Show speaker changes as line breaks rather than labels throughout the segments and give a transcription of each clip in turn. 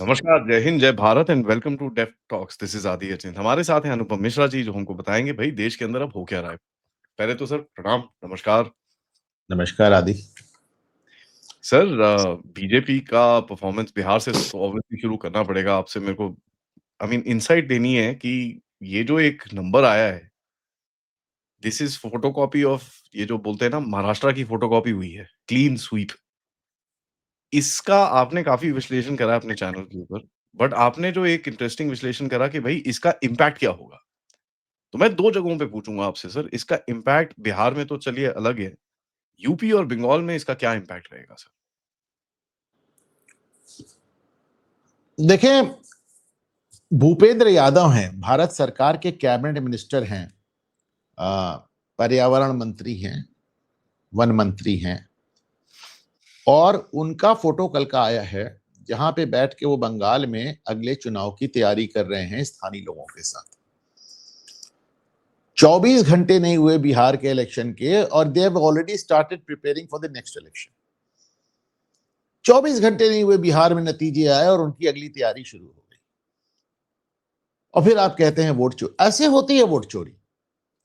नमस्कार, जय हिंद, जय Bharat and welcome to Deaf Talks. This is Adi Achint. हमारे साथ हैं अनुपम मिश्रा जी, जो हमको बताएँगे भई देश के अंदर अब हो क्या रहा है। पहले तो सर प्रणाम, नमस्कार।
नमस्कार आदि।
सर बीजेपी का परफॉर्मेंस बिहार से तो ऑब्वियसली शुरू करना पड़ेगा आपसे मेरे को आई मीन इनसाइट देनी है कि ये जो एक नंबर आया है, दिस इज़ फोटोकॉपी ऑफ ये जो बोलते हैं ना महाराष्ट्र की फोटोकॉपी हुई है, क्लीन स्वीप। इसका आपने काफ़ी विश्लेषण करा अपने चैनल के ऊपर, बट आपने जो एक इंटरेस्टिंग विश्लेषण करा कि भई इसका इम्पैक्ट क्या होगा? तो मैं 2 जगहों पे पूछूँगा आपसे सर, इसका इम्पैक्ट बिहार में तो चलिए अलग है, यूपी और बंगाल में इसका क्या इम्पैक्ट रहेगा सर?
देखें, भूपेंद्र यादव हैं, भारत सरकार के कैबिनेट मिनिस्टर हैं, पर्यावरण मंत्री हैं, वन मंत्री हैं, और उनका फोटो कल का आया है जहां पे बैठ के वो बंगाल में अगले चुनाव की तैयारी कर रहे हैं स्थानीय लोगों के साथ। 24 घंटे नहीं हुए बिहार के इलेक्शन के और they have already started preparing for the next election. 24 घंटे नहीं हुए बिहार में नतीजे आए और उनकी अगली तैयारी शुरू हो गई। और फिर आप कहते हैं वोट चोरी। ऐसे होती है वोट चोरी,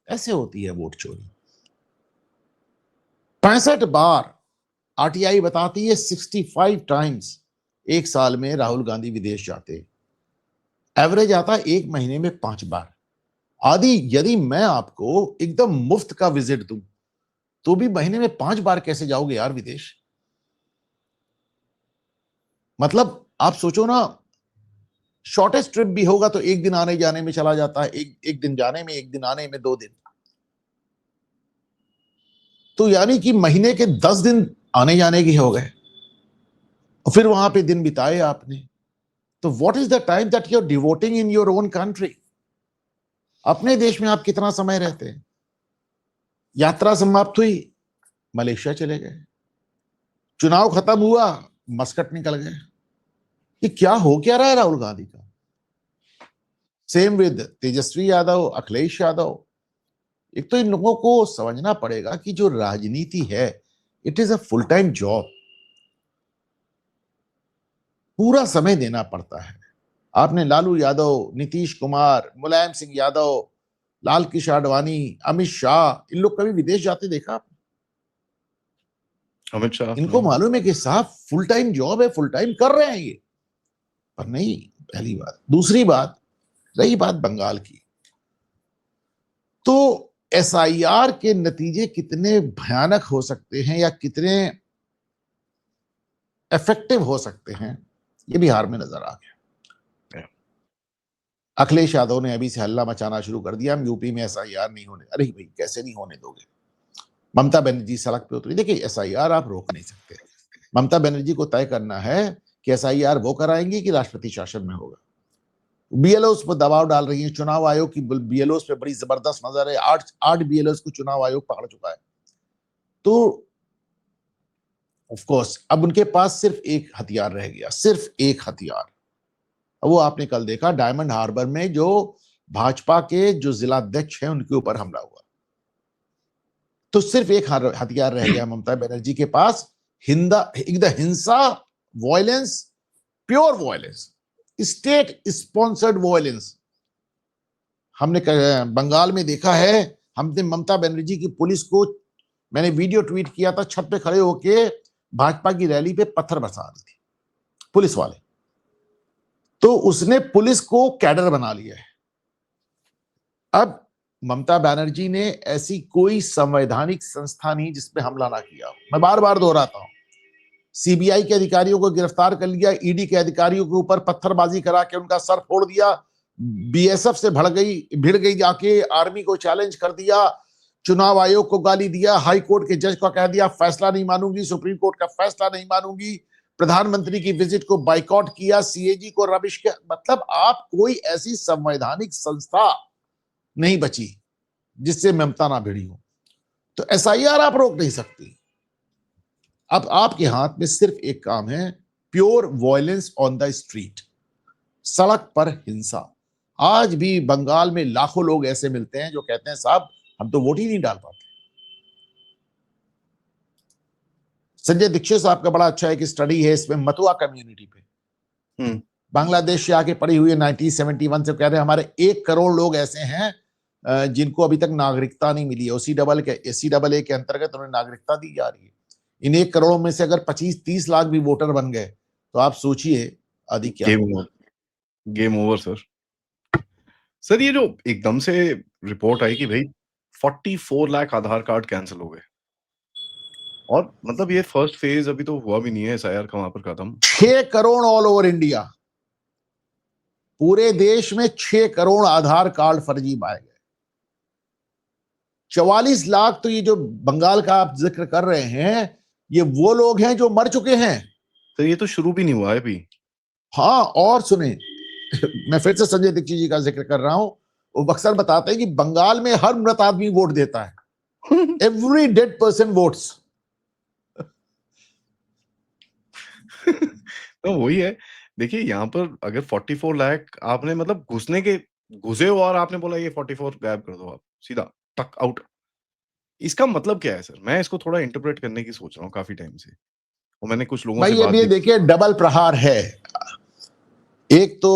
ऐसे होती है वोट चोरी। 65 बार आरटीआई बताती है 65 टाइम्स एक साल में राहुल गांधी विदेश जाते। एवरेज आता एक महीने में 5 बार। आदि यदि मैं आपको एकदम मुफ्त का विजिट दूं तो भी महीने में 5 बार कैसे जाओगे यार विदेश? मतलब आप सोचो ना, शॉर्टेस्ट ट्रिप भी होगा तो एक दिन आने जाने में चला जाता है, एक दिन जाने में, एक दिन आने में, 2 दिन। तो यानी कि महीने के 10 दिन आने जाने के हो गए और फिर वहां पे दिन बिताए आपने। तो what is the time that you are devoting in your own country? अपने देश में आप कितना समय रहते हैं? यात्रा समाप्त हुई, मलेशिया चले गए, चुनाव खत्म हुआ, मस्कट निकल गए। ये क्या हो क्या रहा है राहुल गांधी का? Same with Tejashwi Yadav, Akhilesh Yadav. एक तो इन लोगों को समझना पड़ेगा कि जो राजनीति है, it is a full time job. पूरा समय देना पड़ता है। आपने लालू यादव, नीतीश कुमार, मुलायम सिंह यादव, लाल कृष्ण आडवाणी, अमित शाह, इन लोग कभी विदेश जाते देखा आपने?
अमित शाह
इनको
नहीं।
मालूम है कि साहब फुल टाइम जॉब है, फुल टाइम कर रहे हैं ये, पर नहीं। पहली बात। दूसरी बात, रही बात बंगाल की, तो एसआईआर के नतीजे कितने भयानक हो सकते हैं या कितने इफेक्टिव हो सकते हैं, ये बिहार में नजर आ गया। अखिलेश यादव ने अभी से हल्ला मचाना शुरू कर दिया, हम यूपी में एसआईआर नहीं होने। अरे भाई, कैसे नहीं होने दोगे? ममता बनर्जी सड़क पे उतरी। देखिए, एसआईआर आप रोक नहीं सकते। ममता बनर्जी को तय करना है कि एसआईआर वो कराएंगी कि राष्ट्रपति शासन में होगा। बीएलओ पर दबाव डाल रही है, चुनाव आयोग की बीएलओ पे बड़ी जबरदस्त नजर है। 8 बीएलओ को चुनाव आयोग पकड़ चुका है। तो ऑफ कोर्स अब उनके पास सिर्फ एक हथियार रह गया, सिर्फ एक हथियार। वो आपने कल देखा डायमंड हार्बर में, जो भाजपा के जो जिलाध्यक्ष हैं उनके ऊपर हमला हुआ। तो सिर्फ एक हथियार रह गया ममता बनर्जी के पास, हिंसा, violence, pure violence, state sponsored violence. हमने बंगाल में देखा है। हमने ममता बनर्जी की पुलिस को, मैंने वीडियो ट्वीट किया था, छत पे खड़े होके भाजपा की रैली पे पत्थर बरसा रही थी पुलिस वाले। तो उसने पुलिस को कैडर बना लिया है। अब ममता बनर्जी ने ऐसी कोई संवैधानिक संस्था नहीं जिसपे हमला ना किया हो। मैं बार बार दोहराता हूं, सीबीआई के अधिकारियों को गिरफ्तार कर लिया, ईडी के अधिकारियों के ऊपर पत्थरबाजी करा के उनका सर फोड़ दिया, बीएसएफ से भिड़ गई जाके, आर्मी को चैलेंज कर दिया, चुनाव आयोग को गाली दिया, हाई कोर्ट के जज को कह दिया फैसला नहीं मानूंगी, सुप्रीम कोर्ट का फैसला नहीं मानूंगी, प्रधानमंत्री की विजिट को बाइकआउट किया, सीएजी को रबिश किया। मतलब आप कोई ऐसी संवैधानिक संस्था नहीं बची जिससे ममता ना भिड़ी हो। तो एसआईआर आप रोक नहीं सकती। अब आपके हाथ में सिर्फ एक काम है, pure violence on the street, सड़क पर हिंसा। आज भी बंगाल में लाखों लोग ऐसे मिलते हैं जो कहते हैं साहब हम तो वोट ही नहीं डाल पाते। संजय दीक्षित साहब का बड़ा अच्छा एक स्टडी है इसमें, मतुआ कम्युनिटी पे। बांग्लादेश से आके पड़ी हुई है 1971 से, कह रहे हैं हमारे 1 करोड़ लोग ऐसे हैं जिनको अभी तक नागरिकता नहीं मिली है। OCAA के अंतर्गत उन्हें नागरिकता दी जा रही है। इन 1 करोड़ में से अगर 25-30 लाख भी वोटर बन गए तो आप सोचिए आदि क्या
गेम
होगा।
Over, game over sir. Sir ये जो एकदम से रिपोर्ट आई कि भाई 44 लाख आधार कार्ड कैंसिल हो गए, और मतलब ये फर्स्ट फेज अभी तो हुआ भी नहीं है एसआईआर का वहां पर खत्म।
6 करोड़ ऑल ओवर इंडिया, पूरे देश में 6 करोड़ आधार कार्ड फर्जी पाए गए। 44 लाख तो ये जो बंगाल का आप जिक्र कर रहे हैं, ये वो लोग हैं जो मर चुके हैं।
तो ये तो शुरू भी नहीं हुआ है अभी।
हाँ, और सुने मैं फिर से संजय दीक्षित जी का जिक्र कर रहा हूं, वो अक्सर बताते हैं कि बंगाल में हर मृत आदमी वोट देता है। Every dead person votes.
तो वही है। देखिए यहाँ पर अगर 44 लाख आपने मतलब घुसे हो और आपने बोला ये 44 गायब कर दो, आप सीधा टक आउट। इसका मतलब क्या है सर? मैं इसको थोड़ा इंटरप्रेट करने की सोच रहा हूँ काफी टाइम से, और मैंने कुछ लोगों से
भाई अब
बात
ये
भी।
देखिए डबल प्रहार है। एक तो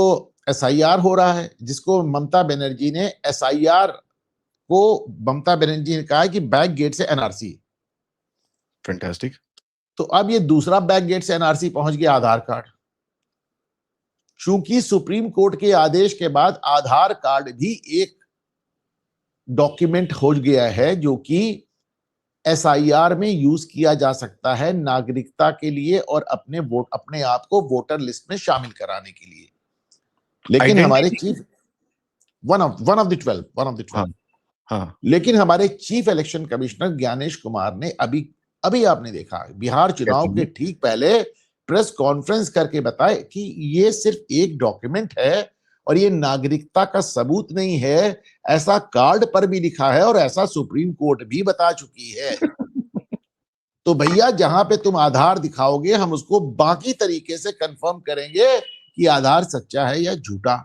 SIR हो रहा है, जिसको ममता बनर्जी ने SIR को ममता बनर्जी ने कहा है कि बैक गेट से NRC।
फैंटास्टिक।
तो अब ये दूसरा बैक गेट से NRC पहुंच गया आधार कार्ड। चूंकि सुप्रीम कोर्ट के आदेश के बाद आधार कार्ड भी एक डॉक्यूमेंट हो गया है जो कि SIR में यूज किया जा सकता है नागरिकता के लिए और अपने आप को वोटर लिस्ट में शामिल कराने के लिए। लेकिन हमारे
identity.
Chief one of the 12
हाँ, हाँ।
लेकिन हमारे chief election commissioner Gyanesh Kumar ने अभी अभी आपने देखा बिहार चुनाव
कैसे
के
भी?
ठीक पहले प्रेस कॉन्फ्रेंस करके बताए कि ये सिर्फ एक डॉक्यूमेंट है और ये नागरिकता का सबूत नहीं है, ऐसा कार्ड पर भी लिखा है और ऐसा सुप्रीम कोर्ट भी बता चुकी है। तो भैया जहां पे तुम आधार दिखाओगे हम उसको बाकी तरीके से कंफर्म करेंगे कि आधार सच्चा है या झूठा।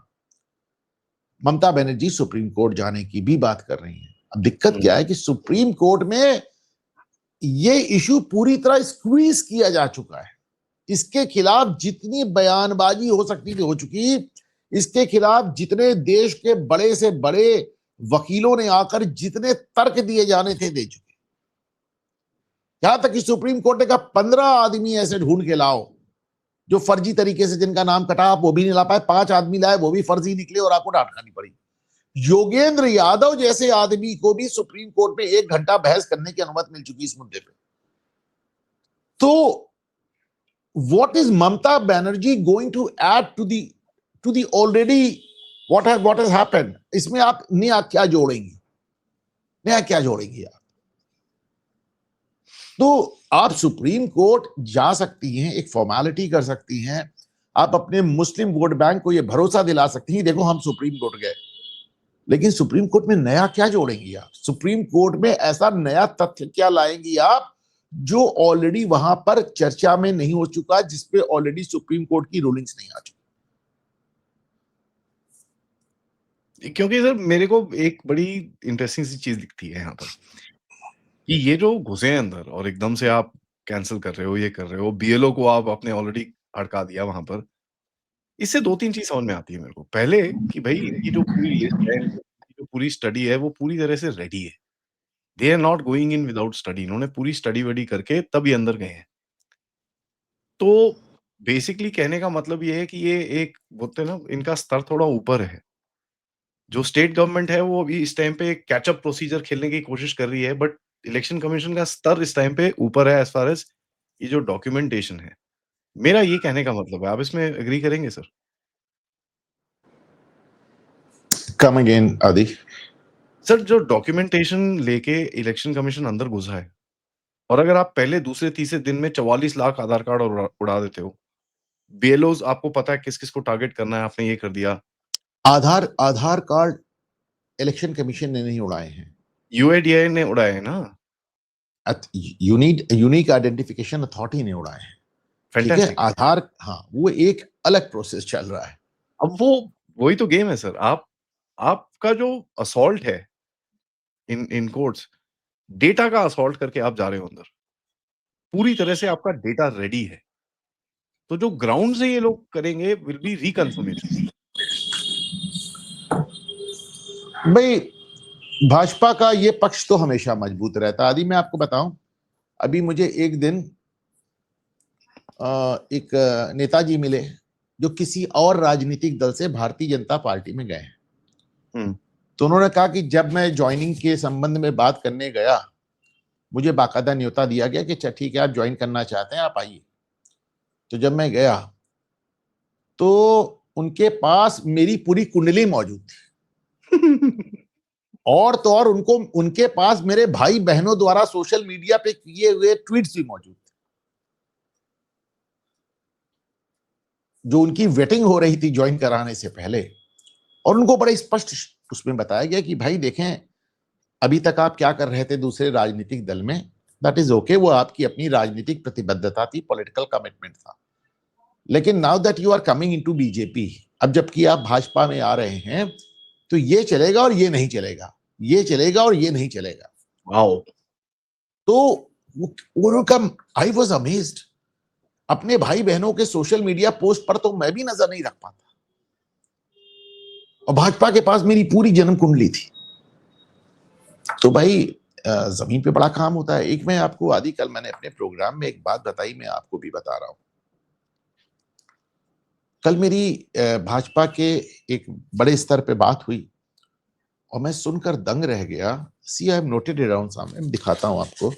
ममता बनर्जी सुप्रीम कोर्ट जाने की भी बात कर रही हैं। अब दिक्कत क्या है कि सुप्रीम कोर्ट में ये इशू पूरी तरह स्क्वीज किया जा चुका है। इसके खिलाफ जितनी बयानबाजी हो सकती थी हो चुकी, इसके खिलाफ जितने देश के बड़े से बड़े वकीलों ने आकर जितने तर्क दिए जाने थे दे चुके। यहां तक कि सुप्रीम कोर्ट ने कहा 15 आदमी ऐसे ढूंढ के लाओ जो फर्जी तरीके से जिनका नाम कटा, आप वो भी नहीं ला पाए। 5 आदमी लाए वो भी फर्जी निकले और आपको डांट खानी पड़ी। योगेंद्र यादव जैसे आदमी को भी सुप्रीम कोर्ट में 1 घंटा बहस करने की अनुमति मिल चुकी इस मुद्दे पे। तो what is Mamata Banerjee going to add to the already what has happened? इसमें आप नया क्या जोड़ेंगी? नया क्या जोड़ेंगी आप? तो आप सुप्रीम कोर्ट जा सकती हैं, एक फॉर्मेलिटी कर सकती हैं, आप अपने मुस्लिम वोट बैंक को यह भरोसा दिला सकती हैं देखो हम सुप्रीम कोर्ट गए। लेकिन सुप्रीम कोर्ट में नया क्या जोड़ेंगी आप? सुप्रीम कोर्ट में ऐसा नया तथ्य क्या लाएंगी आप जो ऑलरेडी वहां पर चर्चा में नहीं हो चुका, जिसपे ऑलरेडी सुप्रीम कोर्ट की रूलिंग्स नहीं आ चुकी?
क्योंकि सर मेरे को एक बड़ी इंटरेस्टिंग सी चीज दिखती है यहाँ पर, कि ये जो घुसे हैं अंदर और एकदम से आप कैंसल कर रहे हो, ये कर रहे हो, बीएलओ को आप आपने ऑलरेडी हड़का दिया वहां पर। इससे 2-3 चीज़ समझ में आती है मेरे को। पहले कि भई इनकी जो पूरी लिस्ट है, इनकी जो पूरी स्टडी है, वो पूरी तरह से रेडी है। They are not going in without study. इन्होंने पूरी स्टडी-वडी करके तब ये अंदर गए हैं। तो बेसिकली कहने का मतलब ये है कि ये एक बोलते हैं ना, इनका स्तर थोड़ा ऊपर है। जो स्टेट गवर्नमेंट है वो अभी इस टाइम पे एक कैच अप प्रोसीजर खेलने की कोशिश कर रही है, बट इलेक्शन कमीशन का स्तर इस टाइम पे ऊपर है एज़ फार एज़ ये जो डॉक्यूमेंटेशन है। मेरा ये कहने का मतलब है, आप इसमें एग्री करेंगे सर?
कम अगेन आदि।
सर जो डॉक्यूमेंटेशन लेके इलेक्शन कमीशन अंदर घुसा है, और अगर आप पहले, दूसरे, तीसरे दिन में 44 लाख आधार कार्ड उड़ा उड़ा देते हो, बीएलओज़ आपको पता है किस-किस को टारगेट करना है, आपने ये कर दिया।
Aadhaar Aadhaar card election commission ने नहीं उड़ाए हैं।
यूआईडीआई ने उड़ाए हैं ना।
यूनिक आइडेंटिफिकेशन अथॉरिटी ने उड़ाए हैं। ठीक है,
फैंटास्टिक।
आधार, हाँ वो एक अलग प्रोसेस चल रहा है।
अब वही तो गेम है सर। आपका जो असॉल्ट है इन कोर्ट्स, डेटा का असॉल्ट करके आप जा रहे हो अंदर। पूरी तरह से आपका डेटा रेडी है। तो जो ग्राउंड से ये लोग करेंगे विल बी रिकन्फर्मेशन।
भाई भाजपा का ये पक्ष तो हमेशा मजबूत रहता है। आदि मैं आपको बताऊं, अभी मुझे एक दिन एक नेताजी मिले जो किसी और राजनीतिक दल से भारतीय जनता पार्टी में गए हैं। तो उन्होंने कहा कि जब मैं ज्वाइनिंग के संबंध में बात करने गया, मुझे बाकायदा न्योता दिया गया कि ठीक है, आप ज्वाइन करना चाहते हैं, आप आइए। तो जब मैं गया तो उनके पास मेरी पूरी कुंडली मौजूद थी और तो और उनको उनके पास मेरे भाई बहनों द्वारा सोशल मीडिया पे किए हुए ट्वीट्स भी मौजूद थे, जो उनकी वेटिंग हो रही थी ज्वाइन कराने से पहले। और उनको बड़े स्पष्ट उसमें बताया गया कि भाई देखें, अभी तक आप क्या कर रहे थे दूसरे राजनीतिक दल में, दैट इज ओके, वो आपकी अपनी राजनीतिक प्रतिबद्धता थी, पॉलिटिकल कमिटमेंट था। लेकिन now that you are coming into BJP, अब जबकि आप भाजपा में आ रहे हैं, तो ये चलेगा और ये नहीं चलेगा, ये चलेगा और ये नहीं चलेगा।
वाओ।
तो आई वॉज अमेज्ड। अपने भाई बहनों के सोशल मीडिया पोस्ट पर तो मैं भी नजर नहीं रख पाता, और भाजपा के पास मेरी पूरी जन्म कुंडली थी। तो भाई जमीन पे बड़ा काम होता है। एक मैं आपको आदि कल मैंने अपने प्रोग्राम में एक बात बताई, मैं आपको भी बता रहा हूं। कल मेरी भाजपा के एक बड़े स्तर पे बात हुई और मैं सुनकर दंग रह गया। See I am noted it down, सामने दिखाता हूं आपको।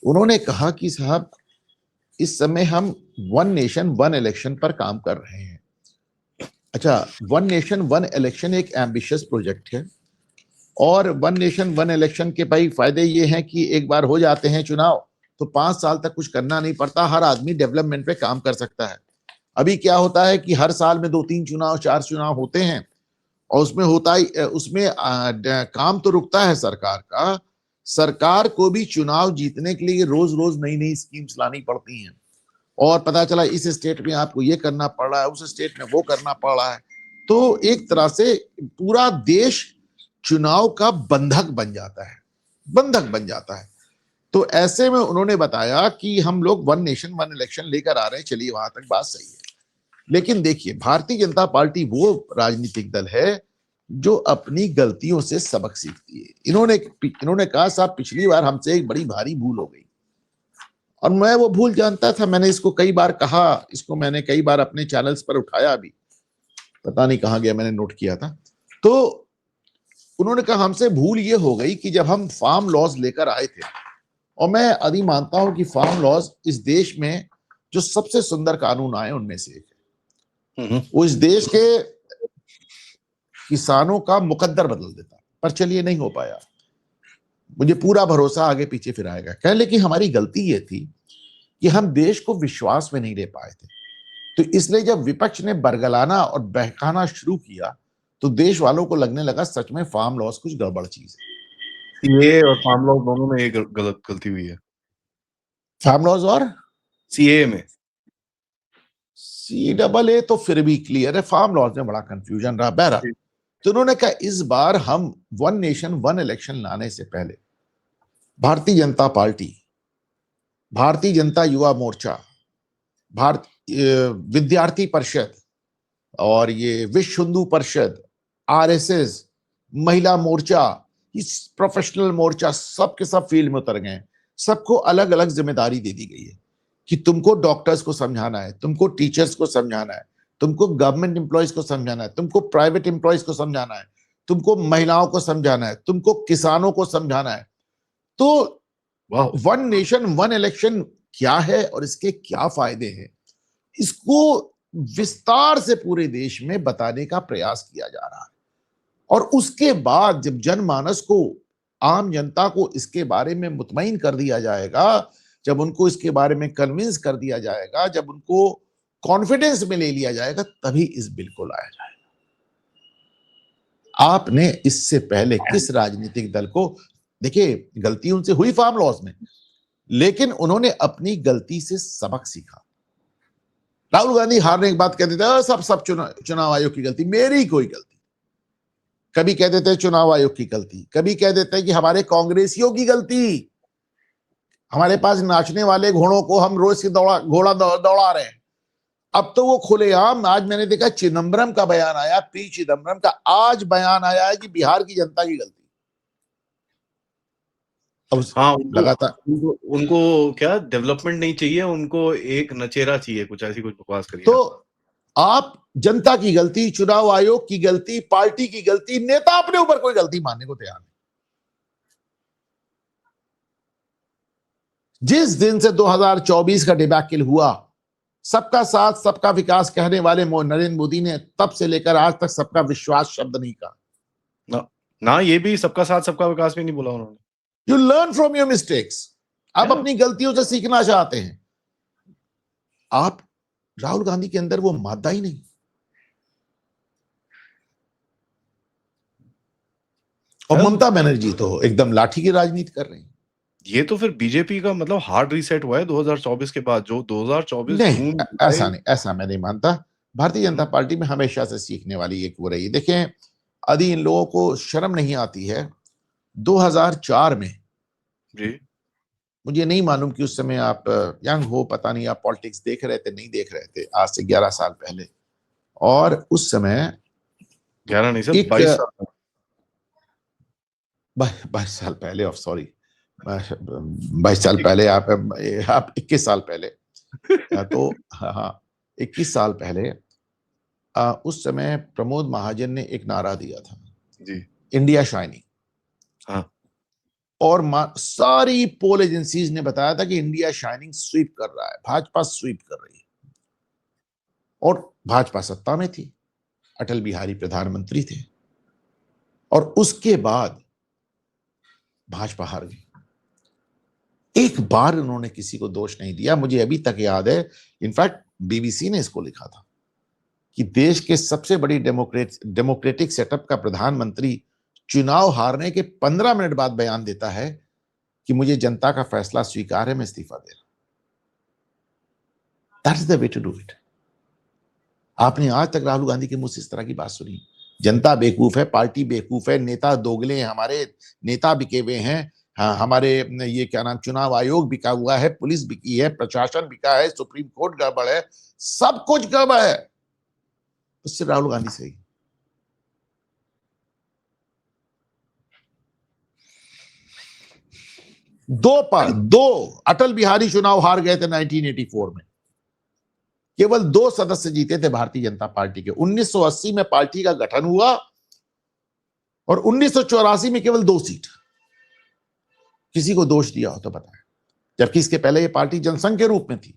उन्होंने कहा कि साहब, इस समय हम वन नेशन वन इलेक्शन पर काम कर रहे हैं। अच्छा, वन नेशन वन इलेक्शन एक एम्बिशियस प्रोजेक्ट है, और वन नेशन वन इलेक्शन के भाई फायदे ये हैं कि एक बार हो जाते हैं चुनाव तो 5 साल तक कुछ करना नहीं पड़ता, हर आदमी डेवलपमेंट पे काम कर सकता है। अभी क्या होता है कि हर साल में 2-3 चुनाव 4 चुनाव होते हैं, और उसमें होता ही उसमें काम तो रुकता है सरकार का। सरकार को भी चुनाव जीतने के लिए रोज रोज नई नई स्कीम्स लानी पड़ती हैं, और पता चला इस स्टेट में आपको ये करना पड़ रहा है, उस स्टेट में वो करना पड़ रहा है। तो एक तरह से पूरा देश चुनाव का बंधक बन जाता है, बंधक बन जाता है। तो ऐसे में उन्होंने बताया कि हम लोग वन नेशन वन इलेक्शन लेकर आ रहे हैं। चलिए, वहां तक बात सही है, लेकिन देखिए, भारतीय जनता पार्टी वो राजनीतिक दल है जो अपनी गलतियों से सबक सीखती है। इन्होंने कहा साहब, पिछली बार हमसे एक बड़ी भारी भूल हो गई, और मैं वो भूल जानता था। मैंने इसको कई बार कहा, इसको मैंने कई बार अपने चैनल्स पर उठाया भी, पता नहीं कहां गया, मैंने नोट किया था। तो उन्होंने कहा हमसे भूल ये हो गई कि जब हम फार्म लॉज लेकर आए थे, और मैं आदि मानता हूं कि फार्म लॉज इस देश में जो सबसे सुंदर कानून आए उनमें से एक है। वो इस देश के किसानों का मुकद्दर बदल देता, पर चलिए नहीं हो पाया। मुझे पूरा भरोसा आगे पीछे फिर आएगा। कह लेकिन हमारी गलती ये थी कि हम देश को विश्वास में नहीं ले पाए थे। तो इसलिए जब विपक्ष ने बरगलाना और बहकाना शुरू किया, तो देश वालों को लगने लगा सच में फार्म लॉज कुछ गड़बड़ चीज है।
ये और फार्म लॉज दोनों में एक गलती हुई है।
फार्म लॉज और
सीएए में
CAA तो फिर भी क्लियर है, फार्म लॉज में बड़ा कंफ्यूजन रहा। बहरहाल, तो उन्होंने कहा इस बार हम वन नेशन वन इलेक्शन लाने से पहले भारतीय जनता पार्टी, भारतीय जनता युवा मोर्चा, विद्यार्थी परिषद, और ये विश्व हिंदू परिषद, RSS, महिला मोर्चा, इस प्रोफेशनल मोर्चा, सबके सब फील्ड में उतर गए। सबको अलग अलग जिम्मेदारी दे दी गई है कि तुमको डॉक्टर्स को समझाना है, तुमको टीचर्स को समझाना है, तुमको गवर्नमेंट एम्प्लॉयज को समझाना है, तुमको प्राइवेट एम्प्लॉयज को समझाना है, तुमको महिलाओं को समझाना है, तुमको किसानों को समझाना है। तो वन नेशन वन इलेक्शन क्या है और इसके क्या फायदे हैं, इसको विस्तार से पूरे देश में बताने का प्रयास किया जा रहा है। और उसके बाद जब जनमानस को, आम जनता को इसके बारे में मुतमईन कर दिया जाएगा, जब उनको इसके बारे में कन्विंस कर दिया जाएगा, जब उनको कॉन्फिडेंस में ले लिया जाएगा, तभी इस बिल को लाया जाएगा। आपने इससे पहले किस राजनीतिक दल को, देखिए गलती उनसे हुई फार्म लॉज में, लेकिन उन्होंने अपनी गलती से सबक सीखा। राहुल गांधी हारने के बाद कहते थे सब चुनाव आयोग की गलती, मेरी कोई गलती। कभी कह देते चुनाव आयोग की गलती, कभी कह देते कि हमारे कांग्रेसियों की गलती, हमारे पास नाचने वाले घोड़ों को हम रोज से घोड़ा दौड़ा रहे हैं। अब तो वो खुलेआम, आज मैंने देखा चिदम्बरम का बयान आया, पी चिदम्बरम का आज बयान आया है कि बिहार की जनता की गलती। अब
हाँ, उनको
लगातार
उनको उनको क्या डेवलपमेंट नहीं चाहिए, उनको एक नचेरा चाहिए, कुछ ऐसी कुछ बकवास करी
तो
है।
आप जनता की गलती, चुनाव आयोग की गलती, पार्टी की गलती, नेता अपने ऊपर कोई गलती मानने को तैयार नहीं। जिस दिन से 2024 का डिबैकल हुआ, सबका साथ सबका विकास कहने वाले नरेंद्र मोदी ने तब से लेकर आज तक सबका विश्वास शब्द नहीं कहा।
ना ये भी सबका साथ सबका विकास भी नहीं बोला उन्होंने।
You learn from your mistakes. आप अपनी गलतियों से सीखना चाहते हैं। आप राहुल गांधी के अंदर वो मादा ही नहीं, और ममता बनर्जी तो एकदम लाठी की राजनीति कर रही है।
ये तो फिर बीजेपी का मतलब हार्ड रीसेट हुआ है 2024 के बाद, जो 2024
नहीं,
जून
ऐसा नहीं, ऐसा मैं नहीं मानता। भारतीय जनता पार्टी में हमेशा से सीखने वाली एक वो रही। देखें, यदि इन लोगों को शर्म नहीं आती है, 2004 में
जी,
मुझे नहीं मालूम कि उस समय आप यंग हो, पता नहीं आप पॉलिटिक्स देख रहे थे नहीं देख रहे थे, आज से 11 साल पहले। और उस समय
11 नहीं सर,
एक
22 साल
22 साल पहले, ऑफ सॉरी, 22 साल पहले, आप 21 साल पहले, तो हाँ, 21 साल पहले उस समय प्रमोद महाजन ने एक नारा दिया था,
जी,
इंडिया शाइनिंग।
हाँ,
और सारी पोल एजेंसीज ने बताया था कि इंडिया शाइनिंग स्वीप कर रहा है, भाजपा स्वीप कर रही है। और भाजपा सत्ता में थी, अटल बिहारी प्रधानमंत्री थे, और उसके बाद भाजपा हार गई। एक बार उन्होंने किसी को दोष नहीं दिया। मुझे अभी तक याद है, इनफैक्ट बीबीसी ने इसको लिखा था कि देश के सबसे बड़ी डेमोक्रेटिक सेटअप का प्रधानमंत्री चुनाव हारने के 15 मिनट बाद बयान देता है कि मुझे जनता का फैसला स्वीकार है, मैं इस्तीफा दे रहा हूं। That is the way to do it. आपने आज तक राहुल गांधी के मुंह से इस तरह की बात सुनी? जनता बेवकूफ है, पार्टी बेवकूफ है, नेता दोगले हैं, हमारे नेता बिके हुए हैं, हाँ, हमारे ये क्या नाम, चुनाव आयोग बिका हुआ है, पुलिस बिकी है, प्रशासन बिका है, सुप्रीम कोर्ट गड़बड़ है, सब कुछ गड़बड़ है। उससे राहुल गांधी सही। दो अटल बिहारी चुनाव हार गए थे 1984 में। केवल 2 सदस्य जीते थे भारतीय जनता पार्टी के। 1980 में पार्टी का गठन हुआ और 1984 में केवल 2 सीट। किसी को दोष दिया हो तो बताएं, जबकि इसके पहले ये पार्टी जनसंघ के रूप में थी,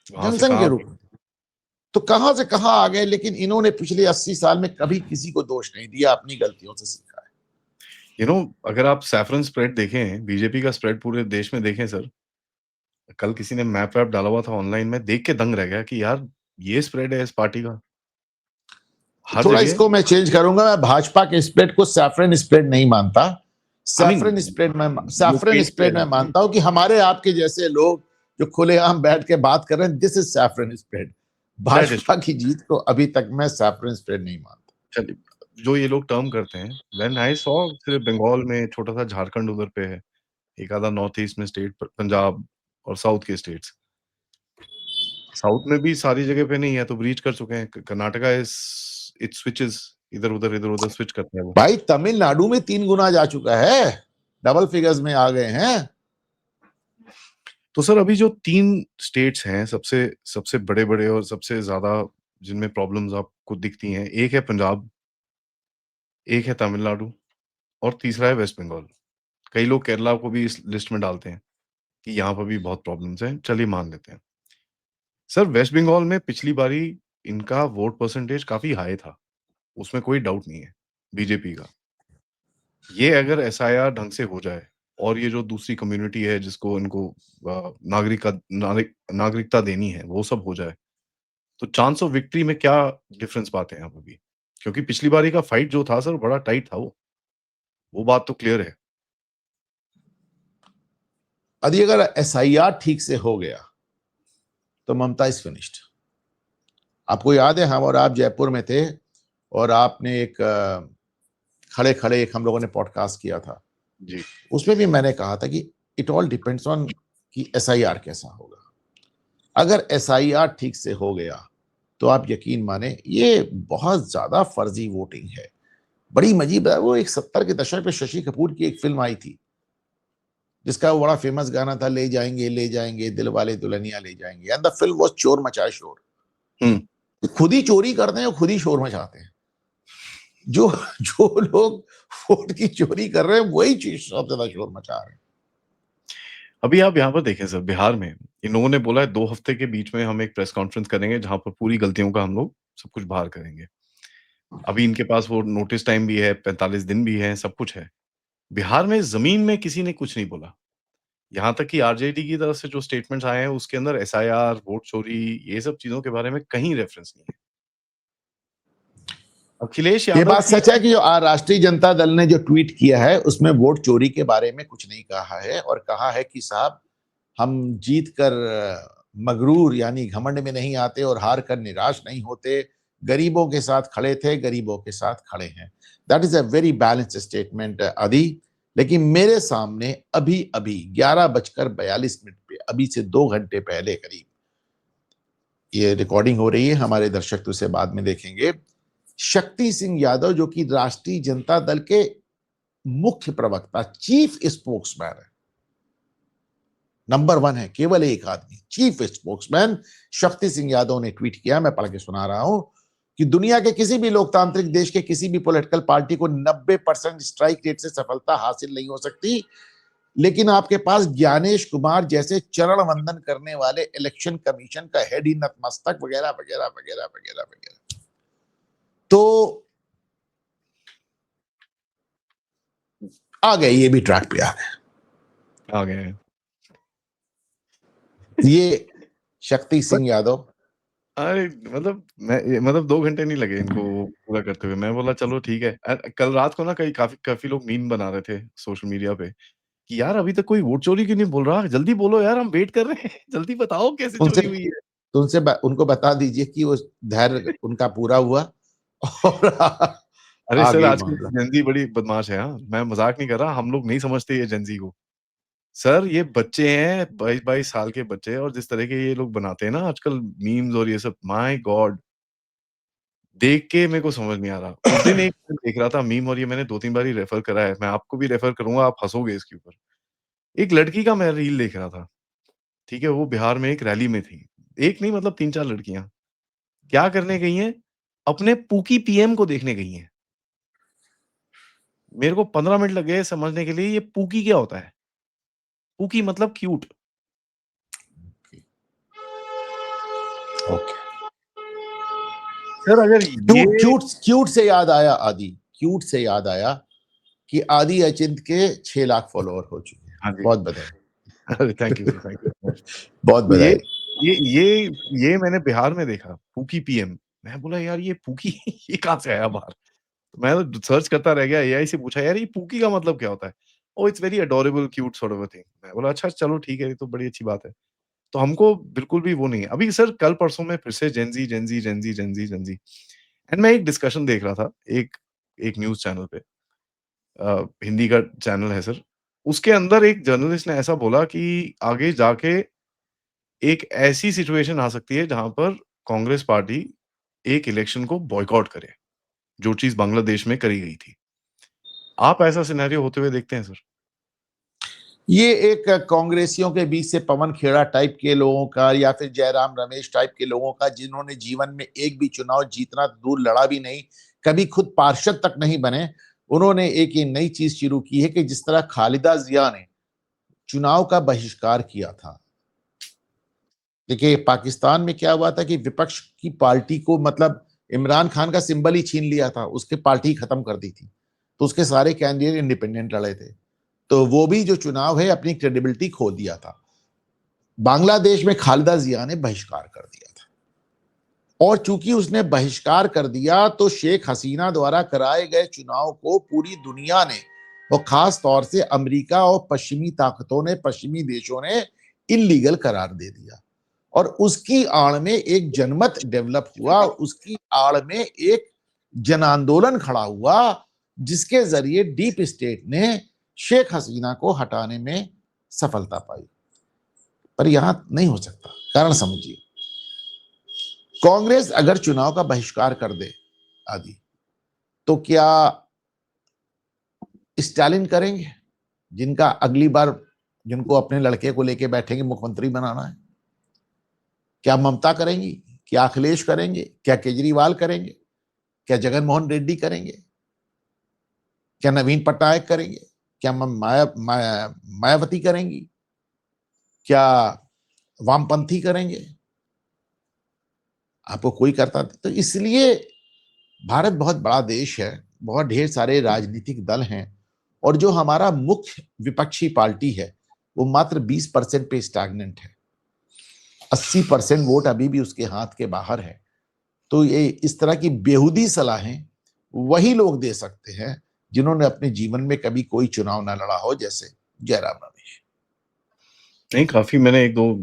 जनसंघ के रूप में। तो कहां से कहां आ गए। लेकिन इन्होंने पिछले 80 साल में कभी किसी को दोष नहीं दिया, अपनी गलतियों से सीखा है।
अगर आप सैफरन स्प्रेड देखें, बीजेपी का स्प्रेड पूरे देश में देखें सर, कल किसी ने मैप वैप डाला हुआ था ऑनलाइन में, देख के दंग रह गया कि यार ये स्प्रेड है इस पार्टी का हर
थोड़ा
जगह।
इसको मैं चेंज करूंगा, मैं भाजपा के स्प्रेड को सैफरन स्प्रेड नहीं मानता। सैफरन स्प्रेड में मानता हूं कि हमारे आपके जैसे लोग जो खुलेआम बैठ के बात कर रहे हैं, this is saffron spread. Bhajpa की जीत को अभी तक मैं सैफरन स्प्रेड नहीं मानता।
चलिए, जो ये लोग टर्म करते हैं, व्हेन आई सॉ सिर्फ बंगाल में, छोटा सा झारखंड उधर पे है, एक आधा नॉर्थ ईस्ट में स्टेट, पंजाब और साउथ के स्टेट्स। साउथ में भी सारी जगह पे नहीं है तो ब्रीच कर चुके हैं। कर्नाटका इज, इट स्विचेस इधर-उधर स्विच करते हैं वो।
भाई तमिलनाडु में 3 गुना जा चुका है, डबल फिगर्स में आ गए हैं।
तो सर अभी जो 3 स्टेट्स हैं सबसे सबसे बड़े-बड़े और सबसे ज़्यादा जिनमें प्रॉब्लम्स आपको दिखती हैं, एक है पंजाब, एक है तमिलनाडु और तीसरा है वेस्ट बंगाल। कई लोग केरला को भी इस लिस्ट में डालते हैं कि यहाँ पर भी बहुत प्रॉब्लम्स हैं, चलिए मान लेते हैं। सर वेस्ट बंगाल में पिछली बारी इनका वोट परसेंटेज काफ़ी हाई था, उसमें कोई डाउट नहीं है, बीजेपी का। ये अगर एसआईआर ढंग से हो जाए और ये जो दूसरी कम्युनिटी है जिसको इनको नागरिकता देनी है, वो सब हो जाए, तो चांस ऑफ विक्ट्री में क्या डिफरेंस पाते हैं आप अभी? क्योंकि पिछली बारी का फाइट जो था सर बड़ा टाइट था वो बात तो क्लियर है।
यदि अगर एसआईआर ठीक से हो गया तो ममता इज फिनिश्ड। आपको याद है, हम और आप जयपुर में थे और आपने एक खड़े खड़े एक हम लोगों ने पॉडकास्ट किया था,
जी।
उसमें भी मैंने कहा था कि इट ऑल डिपेंड्स ऑन कि एसआईआर कैसा होगा। अगर एसआईआर ठीक से हो गया तो आप यकीन माने ये बहुत ज्यादा फर्जी वोटिंग है। बड़ी मजीब है। वो एक 70 के दशक पे शशि कपूर की एक फिल्म आई थी जिसका वो बड़ा फेमस गाना था, ले जाएंगे दिल वाले दुल्हनिया ले जाएंगे, एंड द फिल्म वाज चोर मचाए शोर। खुद ही चोरी करते हैं और खुद ही शोर मचाते हैं। जो जो लोग वोट की चोरी कर रहे हैं वही चीज सबसे ज्यादा शोर मचा रहे हैं।
अभी आप यहाँ पर देखें सर, बिहार में इन लोगों ने बोला है 2 हफ्ते के बीच में हम एक प्रेस कॉन्फ्रेंस करेंगे जहाँ पर पूरी गलतियों का हम लोग सब कुछ बाहर करेंगे। अभी इनके पास वो नोटिस टाइम भी है, 45 दिन भी है, सब कुछ है। बिहार में ज़मीन में किसी ने कुछ नहीं बोला। यहाँ तक कि आरजेडी की तरफ से जो स्टेटमेंट्स आए हैं उसके अंदर एसआईआर, वोट चोरी ये सब चीज़ों के बारे में कहीं रेफरेंस नहीं है। अखिलेश
ये
यादव
बात
की
सच है कि जो राष्ट्रीय जनता दल ने जो ट्वीट किया है उसमें वोट चोरी के बारे में कुछ नहीं कहा है, और कहा है कि साहब हम जीत कर मगरूर यानी घमंड में नहीं आते और हार कर निराश नहीं होते, गरीबों के साथ खड़े थे, गरीबों के साथ खड़े हैं। That is a very balanced statement आदि। लेकिन मेरे सामने अभी अभी 11:42 पे, अभी से 2 घंटे पहले करीब, ये रिकॉर्डिंग हो रही है, हमारे दर्शक तो इसे बाद में देखेंगे, शक्ति सिंह यादव जो कि राष्ट्रीय जनता दल के मुख्य प्रवक्ता, चीफ स्पोक्समैन है, नंबर 1 है, केवल एक आदमी, चीफ स्पोक्समैन शक्ति सिंह यादव ने ट्वीट किया, मैं पढ़ के सुना रहा हूं, कि दुनिया के किसी भी लोकतांत्रिक देश के किसी भी पॉलिटिकल पार्टी को 90% स्ट्राइक रेट से सफलता हासिल नहीं हो सकती, लेकिन आपके पास ज्ञानेश कुमार जैसे चरण वंदन करने वाले इलेक्शन कमीशन का हेड ही नतमस्तक वगैरह वगैरह वगैरह वगैरह वगैरह। तो आ गए, ये भी ट्रैक पे
आ गए।
ये शक्ति सिंह यादव।
अरे मतलब 2 घंटे नहीं लगे इनको वो पूरा करते हुए। मैं बोला चलो ठीक है। कल रात को ना कई काफ़ी काफ़ी लोग मीम बना रहे थे सोशल मीडिया पे कि यार अभी तक कोई वोट चोरी क्यों नहीं बोल रहा? जल्दी बोलो यार, हम वेट कर रहे हैं। जल्दी बताओ कैसे
उनसे
चोरी हुई है?
उनसे उनको बता दीजिए कि वो धैर्य उनका पूरा हुआ और
अरे
आ
सर
गई
आजकल
मामला।
जेन ज़ी बड़ी बदमाश है हाँ, मैं मज़ाक नहीं कर रहा, हम लोग नहीं समझते ये जेन ज़ी को। सर ये बच्चे हैं 22-22 साल के बच्चे और जिस तरह के ये लोग बनाते हैं ना आजकल मीम्स और ये सब, माय गॉड! देख के मेरे को समझ नहीं आ रहा। उस दिन एक देख रहा था मीम और ये मैंने 2-3 बार ही रेफर करा है, मैं आपको भी रेफर करूँगा, आप हँसोगे इसके ऊपर। एक लड़की का मैं रील देख रहा था, ठीक है? वो बिहार में एक रैली में थी। एक नहीं मतलब 3-4 लड़कियाँ। क्या करने गई हैं? अपने पूकी पीएम को देखने गई हैं। मेरे को 15 मिनट लग गए समझने के लिए ये पूकी क्या होता है? पूकी मतलब क्यूट।
ओके।
सर अगर ये
क्यूट क्यूट क्यूट से याद आया आदि, क्यूट से याद आया कि आदि अचिंत के 6 लाख फॉलोअर हो चुके हैं।
हाँ जी।
बहुत बधाई।
अरे thank you sir, thank you so much.
बहुत
तो
बधाई।
ये ये ये मैंने बिहार में देखा, पूकी पीएम। मैं बोला यार ये पूकी ये कहाँ से आया बाहर? तो मैं तो सर्च करता रह गया, एआई से पूछा यार ये पूकी का मतलब क्या होता है? Oh it's very adorable cute sort of a thing. मैं बोला अच्छा चलो ठीक है, ये तो बड़ी अच्छी बात है। तो हमको बिल्कुल भी वो नहीं है। अभी सर कल परसों में फिर से जेन ज़ी, जेन ज़ी, जेन ज़ी, जेन ज़ी, जेन ज़ी एंड मैं एक डिस्कशन देख रहा था, एक एक न्यूज़ चैनल पे हिंदी का चैनल है सर। उसके अंदर एक जर्नलिस्ट ने ऐसा बोला कि आगे जाके एक ऐसी सिचुएशन आ सकती है जहाँ पर कांग्रेस पार्टी एक इलेक्शन को बॉयकॉट करे, जो चीज़ बांग्लादेश में करी गई थी। आप ऐसा सिनेरियो होते हुए देखते हैं सर?
ये एक कांग्रेसियों के बीच से पवन खेड़ा टाइप के लोगों का या फिर जयराम रमेश टाइप के लोगों का, जिन्होंने जीवन में एक भी चुनाव जीतना दूर लड़ा भी नहीं, कभी खुद पार्षद तक नहीं बने, उन्होंने एक ये नई चीज शुरू की है कि जिस तरह खालिदा जिया ने चुनाव का बहिष्कार किया था। देखिए पाकिस्तान में क्या हुआ था कि विपक्ष की पार्टी को, मतलब इमरान खान का सिंबल ही छीन लिया था, उसकी पार्टी खत्म कर दी थी, तो उसके सारे कैंडिडेट इंडिपेंडेंट लड़े थे, तो वो भी जो चुनाव है अपनी क्रेडिबिलिटी खो दिया था। बांग्लादेश में खालिदा जिया ने बहिष्कार कर दिया था, और चूंकि उसने बहिष्कार कर दिया तो शेख हसीना द्वारा कराए गए चुनाव को पूरी दुनिया ने, और खास तौर से अमेरिका और पश्चिमी ताकतों ने, पश्चिमी देशों ने इलीगल करार दे दिया, और उसकी आड़ में एक जनमत डेवलप हुआ, उसकी आड़ में एक जन आंदोलन खड़ा हुआ, जिसके जरिए डीप स्टेट ने शेख हसीना को हटाने में सफलता पाई। पर यहां नहीं हो सकता। कारण समझिए, कांग्रेस अगर चुनाव का बहिष्कार कर दे आदि, तो क्या स्टालिन करेंगे, जिनका अगली बार जिनको अपने लड़के को लेके बैठेंगे मुख्यमंत्री बनाना है? क्या ममता करेंगी? क्या अखिलेश करेंगे? क्या केजरीवाल करेंगे? क्या जगनमोहन रेड्डी करेंगे? क्या नवीन पटनायक करेंगे? क्या मायावती करेंगी? क्या वामपंथी करेंगे? आपको कोई करता नहीं। तो इसलिए भारत बहुत बड़ा देश है, बहुत ढेर सारे राजनीतिक दल हैं, और जो हमारा मुख्य विपक्षी पार्टी है वो मात्र 20% पे स्टैग्नेंट है। 80% वोट अभी भी उसके हाथ के बाहर है। तो ये इस तरह की बेहुदी सलाहें वही लोग दे सकते हैं जिन्होंने अपने जीवन में कभी कोई चुनाव ना लड़ा हो, जैसे जयराम रमेश।
नहीं, काफ़ी मैंने 1-2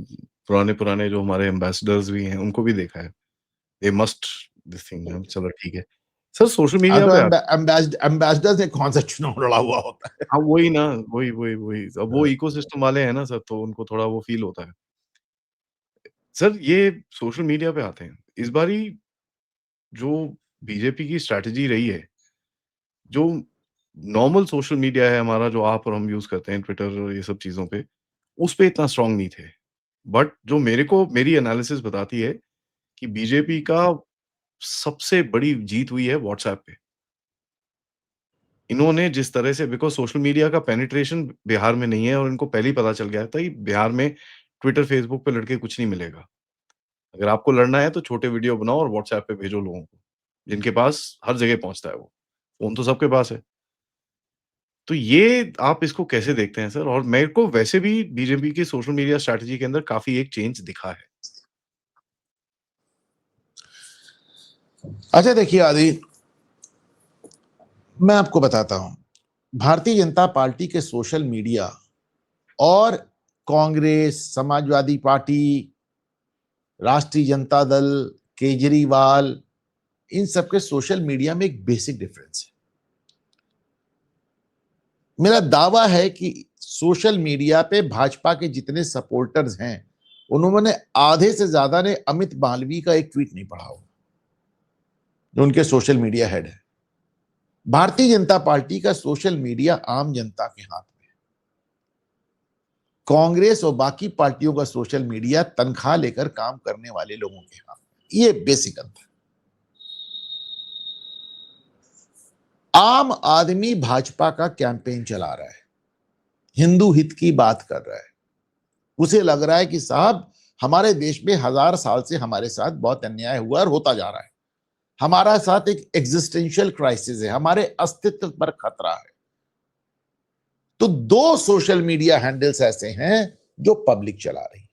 पुराने जो हमारे एम्बेसडर्स भी हैं, उनको भी देखा है। दे मस्ट दिस थिंग चलो ठीक है। सर सोशल
हाँ,
मीडिया
तो
पे
एम्बेसडर से कौन सा चुनाव लड़ा हुआ होता है?
हाँ, वही ना, वही। अब वो इकोसिस्टम वाले हैं ना सर, तो उनको थोड़ा वो फ़ील होता है। सर ये सोशल मीडिया पे आते हैं। इस बारी जो बीजेपी की स्ट्रैटेजी रही है, जो नॉर्मल सोशल मीडिया है हमारा जो आप और हम यूज़ करते हैं ट्विटर ये सब चीज़ों पे, उस पे इतना स्ट्रॉन्ग नहीं थे। बट जो मेरे को मेरी एनालिसिस बताती है कि बीजेपी का सबसे बड़ी जीत हुई है व्हाट्सऐप पे। इन्होंने जिस तरह से बिकॉज़ सोशल मीडिया का पेनिट्रेशन बिहार में नहीं है और इनको पहले ही पता चल गया था कि बिहार में ट्विटर, फेसबुक पे लड़ के कुछ नहीं मिलेगा। अगर आपको लड़ना है तो छोटे वीडियो बनाओ और व्हाट्सऐप पे भेजो लोगों को, जिनके पास हर जगह पहुँचता है वो। फ़ोन तो सबके पास है। तो ये आप इसको कैसे देखते हैं सर? और मेरे को वैसे भी बीजेपी की सोशल मीडिया स्ट्रैटेजी के अंदर काफ़ी एक चेंज दिखा है।
अच्छा देखिए आदि, मैं आपको बताता हूं, भारतीय जनता पार्टी के सोशल मीडिया और कांग्रेस, समाजवादी पार्टी, राष्ट्रीय जनता दल, केजरीवाल, इन सबके सोशल मीडिया में एक बेसिक डिफरेंस है। मेरा दावा है कि सोशल मीडिया पे भाजपा के जितने सपोर्टर्स हैं, उन्होंने आधे से ज्यादा ने अमित मालवीय का एक ट्वीट नहीं पढ़ा होगा, जो उनके सोशल मीडिया हेड है। भारतीय जनता पार्टी का सोशल मीडिया आम जनता के हाथ में है। कांग्रेस और बाकी पार्टियों का सोशल मीडिया तनख्वाह लेकर काम करने वाले लोगों के हाथ में। ये बेसिक अंतर। आम आदमी भाजपा का कैंपेन चला रहा है, हिंदू हित की बात कर रहा है। उसे लग रहा है कि साहब हमारे देश में 1000 साल से हमारे साथ बहुत अन्याय हुआ और होता जा रहा है, हमारा साथ एक एग्जिस्टेंशियल क्राइसिस है, हमारे अस्तित्व पर खतरा है। तो 2 सोशल मीडिया हैंडल्स ऐसे हैं जो पब्लिक चला रही,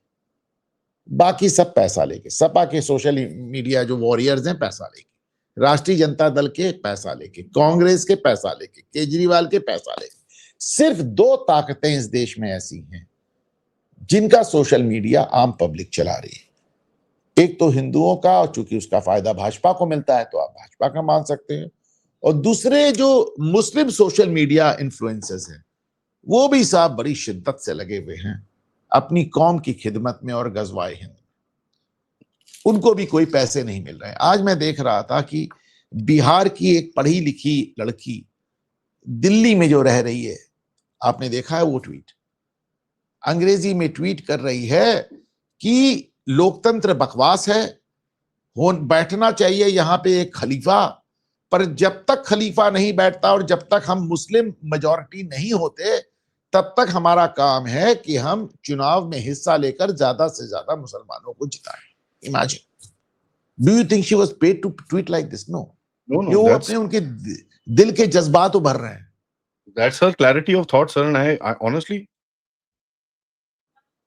बाकी सब पैसा लेके, सपा के सोशल मीडिया जो वॉरियर्स हैं पैसा लेके, राष्ट्रीय जनता दल के पैसा लेके, कांग्रेस के पैसा लेके, केजरीवाल के पैसा लेके। सिर्फ 2 ताकतें इस देश में ऐसी हैं जिनका सोशल मीडिया आम पब्लिक चला रही है। एक तो हिंदुओं का, और चूंकि उसका फायदा भाजपा को मिलता है तो आप भाजपा का मान सकते हैं, और दूसरे जो मुस्लिम सोशल मीडिया इन्फ्लुएंसर्स हैं, वो भी साहब बड़ी शिद्दत से लगे हुए हैं अपनी कौम की खिदमत में और गजवाए हिंद। उनको भी कोई पैसे नहीं मिल रहे हैं। आज मैं देख रहा था कि बिहार की एक पढ़ी लिखी लड़की दिल्ली में जो रह रही है, आपने देखा है वो ट्वीट, अंग्रेजी में ट्वीट कर रही है कि लोकतंत्र बकवास है, हो बैठना चाहिए यहां पे एक खलीफा, पर जब तक खलीफा नहीं बैठता और जब तक हम मुस्लिम मेजॉरिटी नहीं होते, तब तक हमारा काम है कि हम चुनाव में हिस्सा लेकर ज्यादा से ज्यादा मुसलमानों को जिताएं। Imagine, do you think she was paid to tweet like this? No.
No,
ये
नो,
वो अपने उनके दिल के जज्बात उभर रहे हैं।
That's her clarity of thought sir and I honestly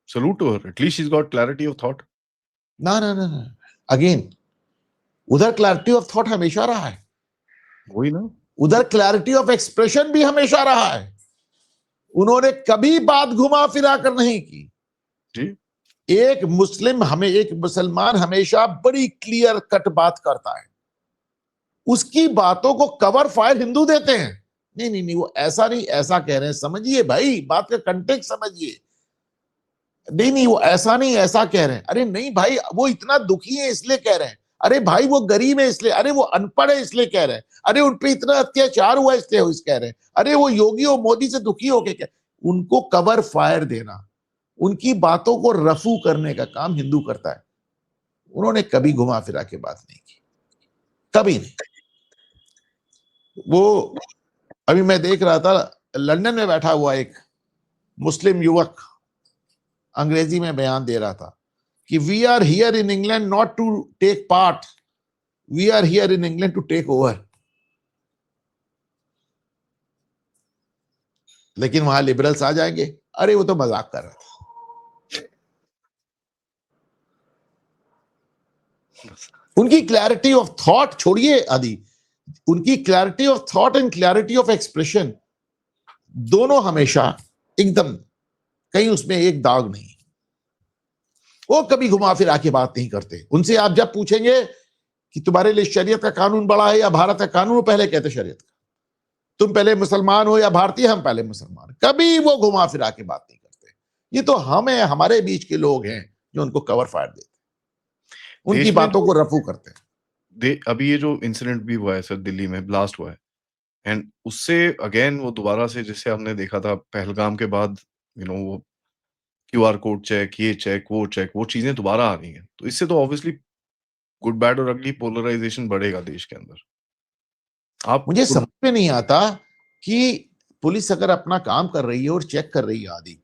salute to her. At least she has got clarity of thought.
ना ना ना ना, अगेन उधर क्लैरिटी ऑफ थॉट हमेशा रहा है,
वही ना।
उधर क्लैरिटी ऑफ एक्सप्रेशन भी हमेशा रहा है। उन्होंने कभी बात घुमा फिरा कर नहीं की।
जी।
एक मुसलमान हमेशा बड़ी क्लियर कट बात करता है, उसकी बातों को कवर फायर हिंदू देते हैं। नहीं नहीं नहीं, वो ऐसा नहीं, ऐसा कह रहे हैं, समझिए भाई, बात का कंटेक्स्ट समझिए। नहीं नहीं वो ऐसा नहीं, ऐसा कह रहे हैं। अरे नहीं भाई, वो इतना दुखी है इसलिए कह रहे हैं। अरे भाई वो गरीब है इसलिए, अरे वो अनपढ़ है इसलिए कह रहे हैं, अरे उन पे इतना अत्याचार हुआ इसलिए वो कह रहे हैं, अरे वो योगी और मोदी से दुखी होके क्या। उनको कवर फायर देना, उनकी बातों को रफू करने का काम हिंदू करता है। उन्होंने कभी घुमा फिरा के बात नहीं की, कभी नहीं। वो अभी मैं देख रहा था, लंदन में बैठा हुआ एक मुस्लिम युवक अंग्रेजी में बयान दे रहा था कि we are here in England not to take part, we are here in England to take over. लेकिन वहां लिबरल्स आ जाएंगे, अरे वो तो मजाक कर रहा था। उनकी क्लैरिटी ऑफ थॉट छोड़िए आदि, उनकी clarity of thought and clarity of expression दोनों हमेशा एकदम, कहीं उसमें एक दाग नहीं। वो कभी घुमा फिरा के बात नहीं करते। उनसे आप जब पूछेंगे कि तुम्हारे लिए शरीयत का कानून बड़ा है या भारत का कानून, वो पहले कहते शरीयत का। तुम पहले मुसलमान हो या भारतीय, हम पहले मुसलमान। कभी वो घुमा फिरा के बात नहीं करते। ये तो हम हैं, हमारे बीच के लोग हैं जो उनको कवर फायर देते, उनकी
देश में
बातों को रफू करते हैं।
अभी ये जो इंसिडेंट भी हुआ है सर, दिल्ली में ब्लास्ट हुआ है, एंड उससे अगेन वो दोबारा से जैसे हमने देखा था पहलगाम के बाद, वो क्यूआर कोड चेक, ये चेक, वो चीजें दोबारा आ रही हैं। तो इससे तो ऑब्वियसली गुड बैड और अगली पोलराइजेशन बढ़ेगा देश के अंदर। आप
मुझे समझ में नहीं आता कि पुलिस अगर अपना काम कर रही है और चेक कर रही है आदि,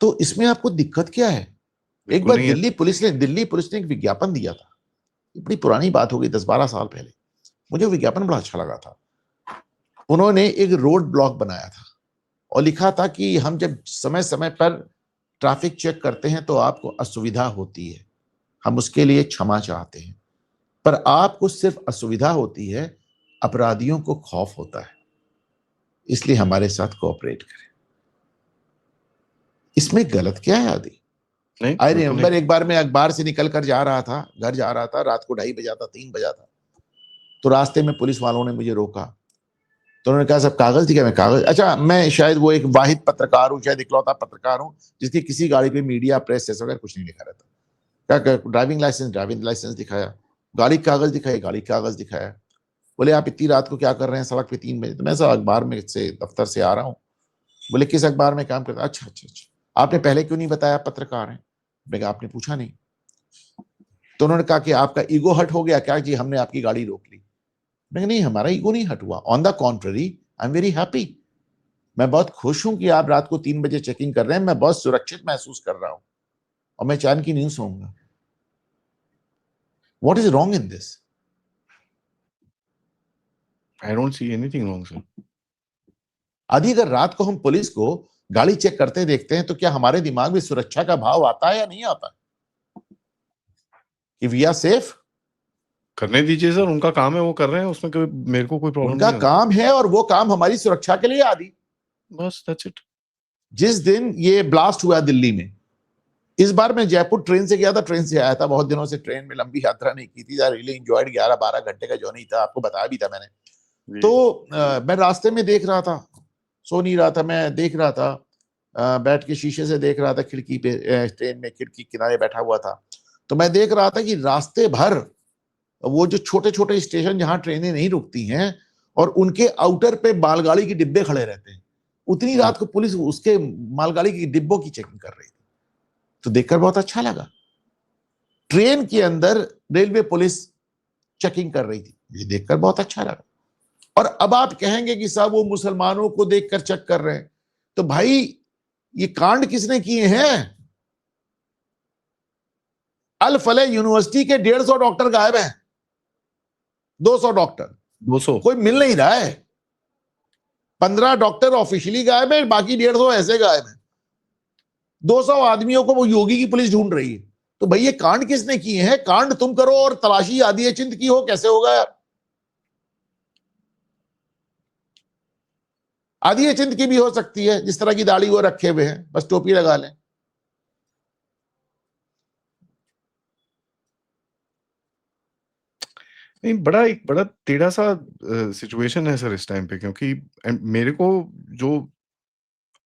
तो इसमें आपको दिक्कत क्या है। एक
बिल्कुल
बार
नहीं है।
दिल्ली पुलिस ने एक विज्ञापन दिया था, बड़ी पुरानी बात हो गई, 10-12 साल पहले। मुझे विज्ञापन बड़ा अच्छा लगा था। उन्होंने एक रोड ब्लॉक बनाया था और लिखा था कि हम जब समय समय पर ट्रैफिक चेक करते हैं तो आपको असुविधा होती है, हम उसके लिए क्षमा चाहते हैं, पर आपको सिर्फ असुविधा होती है, अपराधियों को खौफ होता है, इसलिए हमारे साथ कोऑपरेट करें। इसमें गलत क्या है आदि।
नहीं,
आई
बिल्कुल नहीं।
रिमेम्बर एक बार मैं अखबार से निकल कर जा रहा था, घर जा रहा था, रात को 2:30 बजा था, 3 बजा था। तो रास्ते में पुलिस वालों ने मुझे रोका, तो उन्होंने कहा सब कागज दिखाए। मैं कागज, अच्छा मैं शायद वो एक वाहिद पत्रकार हूँ, शायद इकलौता पत्रकार हूँ जिसकी किसी गाड़ी पे मीडिया प्रेस ऐसा वगैरह कुछ नहीं लिखा रहता। क्या ड्राइविंग लाइसेंस दिखाया, गाड़ी का कागज दिखाई, गाड़ी का कागज दिखाया। बोले आप इतनी रात को क्या कर रहे हैं सड़क पे 3 बजे। तो मैं सर अखबार में से दफ्तर से आ रहा हूँ। बोले किस अखबार में काम करता। अच्छा अच्छा अच्छा, आपने पहले क्यों नहीं बताया पत्रकार हैं। मैं कहा आपने पूछा नहीं। तो उन्होंने कहा कि आपका ईगो हट हो गया क्या जी, हमने आपकी गाड़ी रोक ली। मैं कहा नहीं, हमारा ईगो नहीं हट हुआ, on the contrary I am very happy. मैं बहुत खुश हूं कि आप रात को 3 बजे चेकिंग कर रहे हैं, मैं बहुत सुरक्षित महसूस कर रहा हूं और मैं चैन की नींद सोऊंगा। What is wrong in this.
I don't see anything wrong sir.
आदि अगर रात को हम पुलिस को गाड़ी चेक करते देखते हैं तो क्या हमारे दिमाग में सुरक्षा का भाव आता है या नहीं आता कि वी आर सेफ।
करने दीजिए सर, उनका काम है, वो कर रहे हैं, उसमें कोई मेरे को कोई प्रॉब्लम
उनका
नहीं है।
काम है और वो काम हमारी सुरक्षा के लिए। आदि
बस दैट्स इट।
जिस दिन ये ब्लास्ट हुआ दिल्ली में, इस बार मैं जयपुर ट्रेन से गया था, ट्रेन से आया था, बहुत दिनों से ट्रेन में लंबी यात्रा नहीं की थी। रियली एंजॉयड, 11-12 घंटे का जर्नी था, आपको बताया भी था मैंने। तो मैं रास्ते में देख रहा था, सो नहीं रहा था, मैं देख रहा था, बैठ के शीशे से देख रहा था खिड़की पे, ट्रेन में खिड़की किनारे बैठा हुआ था। तो मैं देख रहा था कि रास्ते भर वो जो छोटे छोटे स्टेशन जहां ट्रेनें नहीं रुकती हैं और उनके आउटर पे मालगाड़ी के डिब्बे खड़े रहते हैं, उतनी रात को पुलिस उसके मालगाड़ी की डिब्बों की चेकिंग कर रही थी। तो देखकर बहुत अच्छा लगा। ट्रेन के अंदर रेलवे पुलिस चेकिंग कर रही थी, ये देखकर बहुत अच्छा लगा। और अब आप कहेंगे कि साहब वो मुसलमानों को देखकर चेक कर रहे हैं, तो भाई ये कांड किसने किए हैं। अल फले यूनिवर्सिटी के 150 डॉक्टर गायब हैं, 200 डॉक्टर,
200
कोई मिल नहीं रहा है। 15 डॉक्टर ऑफिशियली गायब है, बाकी 150 ऐसे गायब है। 200 आदमियों को वो योगी की पुलिस ढूंढ रही है। तो भाई ये कांड किसने किए हैं। कांड तुम करो और तलाशी आदि चिंत की हो, कैसे होगा यार। आदि चिंत की भी हो सकती है, जिस तरह की दाढ़ी वो रखे हुए हैं, बस टोपी लगा लें।
नहीं, एक बड़ा टेढ़ा सा सिचुएशन है सर इस टाइम पे, क्योंकि मेरे को जो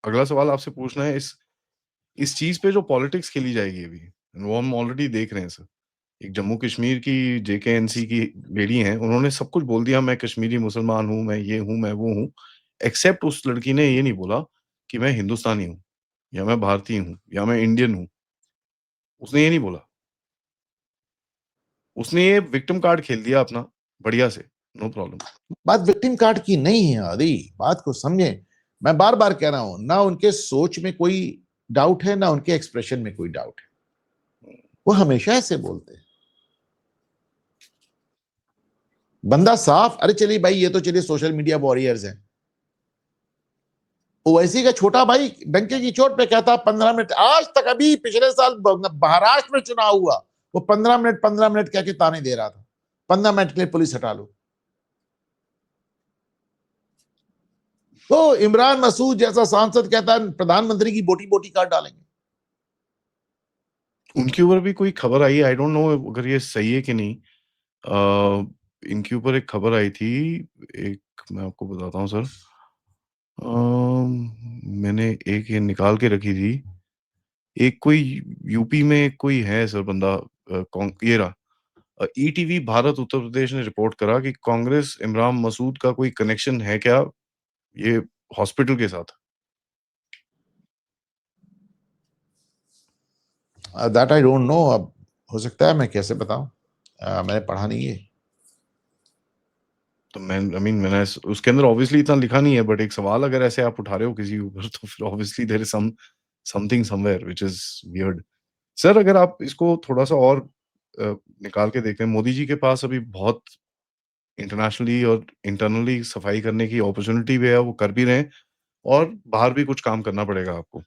अगला सवाल आपसे पूछना है, इस चीज़ पे जो पॉलिटिक्स खेली जाएगी अभी, वो हम ऑलरेडी देख रहे हैं सर। एक जम्मू कश्मीर की जेकेएनसी की लेडी हैं, उन्होंने सब कुछ बोल दिया, मैं कश्मीरी मुसलमान हूँ, मैं ये हूँ, मैं वो हूँ। एक्सेप्ट उस लड़की ने ये नहीं बोला कि मैं हिंदुस्तानी हूँ, या मैं भारतीय हूँ, या मैं इंडियन हूँ। उसने ये नहीं बोला। उसने ये विक्टिम कार्ड खेल दिया अपना, बढ़िया से, नो प्रॉब्लम।
बात विक्टिम कार्ड की नहीं है आदि, बात को समझे। मैं बार-बार कह रहा हूं, ना उनके सोच में कोई डाउट है, ना उनके एक्सप्रेशन में कोई डाउट है। वो हमेशा ऐसे बोलते हैं। बंदा साफ, अरे चलिए भाई, ये तो चलिए सोशल मीडिया वॉरियर्स हैं। ओवैसी का छोटा भाई डंके की चोट पे कहता 15 मिनट, आज तक अभी पिछले साल महाराष्ट्र में चुनाव हुआ, वो 15 मिनट कह के ताने दे रहा था, 15 मिनट के लिए पुलिस हटा लो। तो इमरान मसूद जैसा सांसद कहता है प्रधानमंत्री की बोटी बोटी काट डालेंगे।
उनके ऊपर भी कोई खबर आई, आई डोंट नो अगर ये सही है कि नहीं। इनके ऊपर एक खबर आई थी, एक मैं आपको बताता हूँ सर। मैंने एक ये निकाल के रखी थी। एक कोई यूपी में कोई है सर बंदा, ये रहा। ईटीवी भारत उत्तर प्रदेश ने रिपोर्ट करा कि कांग्रेस इमरान मसूद का कोई कनेक्शन है क्या ये हॉस्पिटल के साथ।
दैट आई डोंट नो, अब हो सकता है, मैं कैसे बताऊं, मैंने पढ़ा नहीं है।
तो मैं आई मीन मैंने उसके अंदर ऑब्वियसली इतना लिखा नहीं है, बट एक सवाल अगर ऐसे आप उठा रहे हो किसी के ऊपर तो फिर obviously there is something somewhere which is weird. Sir अगर आप इसको थोड़ा-सा और निकाल के देखें, मोदी जी के पास अभी बहुत इंटरनेशनली और इंटरनली सफाई करने की अपॉर्च्युनिटी भी है, वो कर भी रहे हैं, और बाहर भी कुछ काम करना पड़ेगा आपको।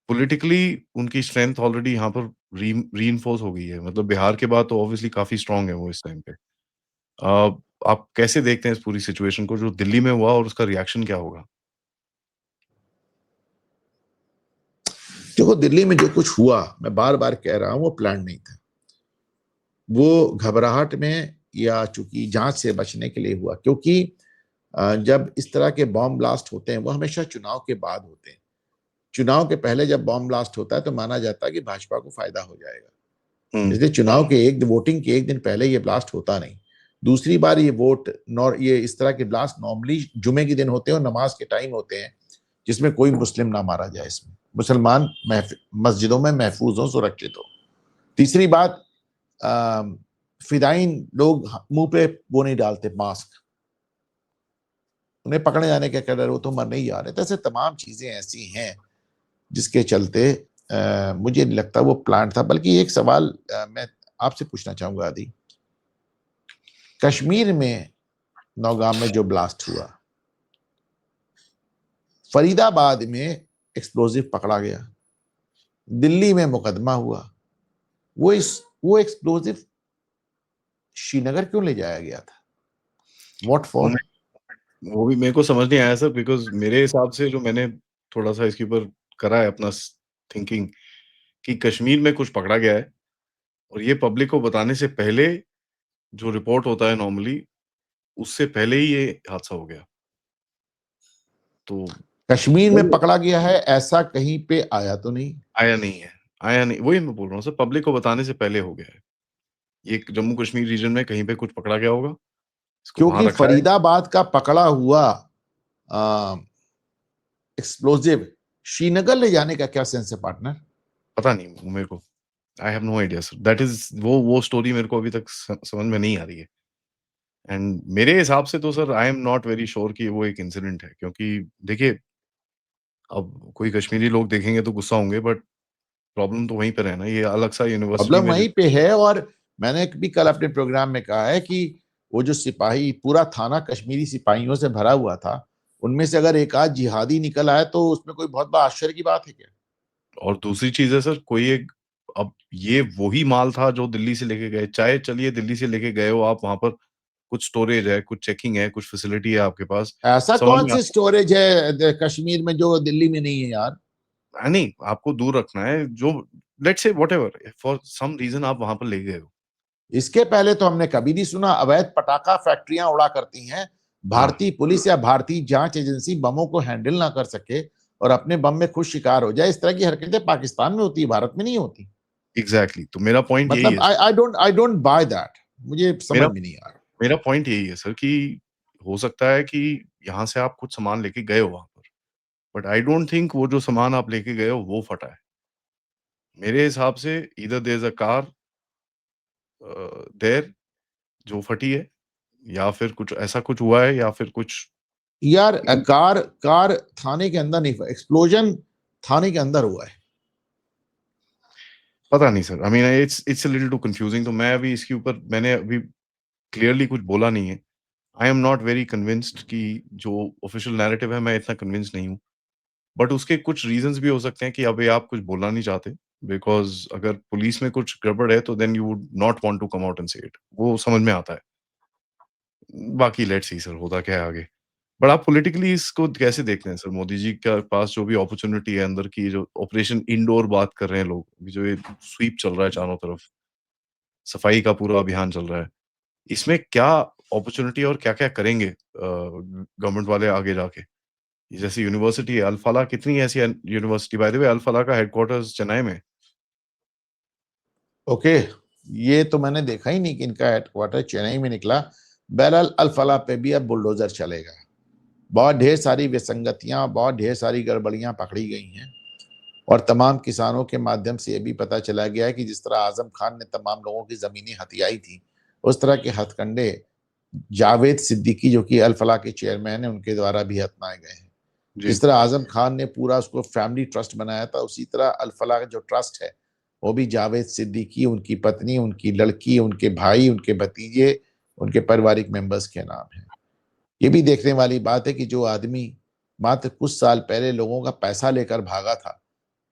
पॉलिटिकली उनकी स्ट्रेंथ ऑलरेडी यहाँ पर रीइंफोर्स हो गई है, मतलब बिहार के बाद तो ऑब्वियसली काफ़ी स्ट्रॉन्ग है वो इस टाइम पे। आप कैसे देखते हैं इस पूरी सिचुएशन को जो दिल्ली में हुआ, और उसका रिएक्शन क्या होगा?
देखो, दिल्ली में जो कुछ हुआ, मैं बार बार कह रहा हूं, वो प्लान नहीं था। वो घबराहट में, या चूंकि जांच से बचने के लिए हुआ, क्योंकि जब इस तरह के बॉम्ब ब्लास्ट होते हैं वो हमेशा चुनाव के बाद होते हैं। चुनाव के पहले जब बॉम्ब ब्लास्ट होता है तो माना जाता है कि भाजपा को फायदा हो जाएगा,
हुँ,
इसलिए चुनाव के वोटिंग के एक दिन पहले ये ब्लास्ट होता नहीं। दूसरी बार ये इस तरह के ब्लास्ट नॉर्मली जुमे के दिन होते हैं और नमाज के टाइम होते हैं, जिसमें कोई मुस्लिम ना मारा जाए, इसमें मुसलमान मस्जिदों में महफूज हो, सुरक्षित हो। तीसरी बात, फिदाइन लोग मुंह पे वो नहीं डालते मास्क, उन्हें पकड़े जाने का क्या डर, वो तो मरने ही आ रहे थे। ऐसे तमाम चीजें ऐसी हैं जिसके चलते मुझे नहीं लगता वो प्लान था। बल्कि एक सवाल मैं आपसे पूछना चाहूंगा आदि, कश्मीर में नौगाम में जो ब्लास्ट हुआ, फरीदाबाद में एक्सप्लोजिव पकड़ा गया, दिल्ली में मुकदमा हुआ, वो एक्सप्लोजिव श्रीनगर क्यों ले जाया गया था? व्हाट
वो
फॉर?
मैं वो भी मेरे को समझ नहीं आया सर, बिकॉज़ मेरे हिसाब से जो मैंने थोड़ा-सा इसके ऊपर करा है अपना थिंकिंग, कि कश्मीर में कुछ पकड़ा गया है, और ये पब्लिक को बताने से पहले जो रिपोर्ट होता है नॉर्मली, उससे पहले ही ये हादसा हो गया। तो
कश्मीर में
वो
पकड़ा गया है, ऐसा कहीं पे आया तो नहीं।
आया नहीं है, आया नहीं, वही मैं बोल रहा हूँ सर, पब्लिक को बताने से पहले हो गया है। ये जम्मू कश्मीर रीजन में कहीं पे कुछ पकड़ा गया होगा, इसको वहाँ
क्योंकि
रखा है।
फरीदाबाद का पकड़ा हुआ एक्सप्लोजिव श्रीनगर ले जाने का क्या सेंस है पार्टनर?
पता नहीं मेरे को, I have no idea sir, that is वो स्टोरी मेरे को अभी तक समझ में नहीं आ रही है। एंड मेरे हिसाब से तो sir I am not very sure कि वो एक इंसिडेंट है, क्योंकि देखिए, अब कोई कश्मीरी लोग देखेंगे तो गुस्सा होंगे, बट प्रॉब्लम तो वहीं पे है ना, ये अलग-सा यूनिवर्सिटी
प्रॉब्लम
में
वहीं पे है। और मैंने भी कल अपने प्रोग्राम में कहा है कि वो जो सिपाही, पूरा थाना कश्मीरी सिपाहियों से भरा हुआ था, उनमें से अगर एक आध जिहादी निकल आए तो उसमें कोई बहुत बड़ा आश्चर्य की बात है क्या?
और दूसरी चीज़ है सर, कोई एक, अब ये वही माल था जो दिल्ली से लेके गए, चाहे चलिए दिल्ली से लेके गए हो आप, वहाँ पर कुछ स्टोरेज है, कुछ चेकिंग है, कुछ फैसिलिटी है आपके पास,
ऐसा
समझ
कौन
में
सी स्टोरेज है कश्मीर में जो दिल्ली में नहीं है यार?
नहीं, आपको दूर रखना है, जो let's say whatever for some reason आप वहाँ पर ले गए हो।
इसके पहले तो हमने कभी नहीं सुना अवैध पटाखा फैक्ट्रियां उड़ा करती हैं,
हाँ,
भारतीय पुलिस या भारतीय जांच एजेंसी बमों को हैंडल ना कर सके, और अपने बम में खुद शिकार हो जाए। इस तरह की हरकतें पाकिस्तान में होती है, भारत में नहीं होती।
एग्ज़ैक्टली, तो मेरा पॉइंट यही
मतलब
है।
आई डोंट बाय दैट, मुझे
मेरा
समझ में नहीं आ रहा।
मेरा पॉइंट यही है सर कि हो सकता है कि यहाँ से आप कुछ सामान लेके गए हो वहाँ पर, बट आई डोंट थिंक वो जो सामान आप लेके गए हो वो फटा है। मेरे हिसाब से either there is a car there जो फटी है, या फिर कुछ ऐसा कुछ हुआ है, या फिर कुछ
यार कार कार थाने के अंदर नहीं, एक्सप्लोजन थाने के अंदर हुआ है।
पता नहीं sir. I mean it's a little too confusing. तो मैं अभी इसके ऊपर मैंने अभी क्लियरली कुछ बोला नहीं है। I am not very convinced कि जो ऑफिशियल नैरेटिव है, मैं इतना कन्विंस्ड नहीं हूँ। बट उसके कुछ रीज़न्स भी हो सकते हैं कि अभी आप कुछ बोलना नहीं चाहते, बिकॉज़ अगर पुलिस में कुछ गड़बड़ है तो then you would not want to come out and say it. वो समझ में आता है। बाकी लेट्स सी सर होता क्या है आगे। बट आप पॉलिटिकली इसको कैसे देखते हैं सर? मोदी जी के पास जो भी अपॉर्च्युनिटी है अंदर की, जो ऑपरेशन इंडोर बात कर रहे हैं लोग, अभी जो ये स्वीप चल रहा है चारों तरफ, सफाई का पूरा अभियान चल रहा है। इसमें क्या अपॉर्च्युनिटी और क्या-क्या करेंगे गवर्नमेंट वाले आगे जाके? जैसे यूनिवर्सिटी है, अल फलाह कितनी ऐसी यूनिवर्सिटी, बाय द वे अल फलाह का हेडक्वार्टर्स चेन्नई में है।
ओके, ये तो मैंने देखा ही नहीं कि इनका हेडक्वार्टर चेन्नई में निकला। बहरहाल अल फलाह पे भी अब बुलडोजर चलेगा। बहुत ढेर सारी विसंगतियां, बहुत ढेर सारी गड़बड़ियां पकड़ी गई हैं, और तमाम किसानों के माध्यम से ये भी पता चला गया है कि जिस तरह आजम खान ने तमाम लोगों की जमीनें हथियाई थी, उस तरह के हथकंडे जावेद सिद्दीकी जो कि अल फलाह के चेयरमैन हैं, उनके द्वारा भी अपनाए गए हैं।
जी,
जिस तरह आजम खान ने पूरा उसको फैमिली ट्रस्ट बनाया था, उसी तरह अल फलाह का जो ट्रस्ट है, वो भी जावेद सिद्दीकी, उनकी पत्नी, उनकी लड़की, उनके भाई, उनके भतीजे, उनके पारिवारिक मेंबर्स के नाम है। ये भी देखने वाली बात है कि जो आदमी मात्र कुछ साल पहले लोगों का पैसा लेकर भागा था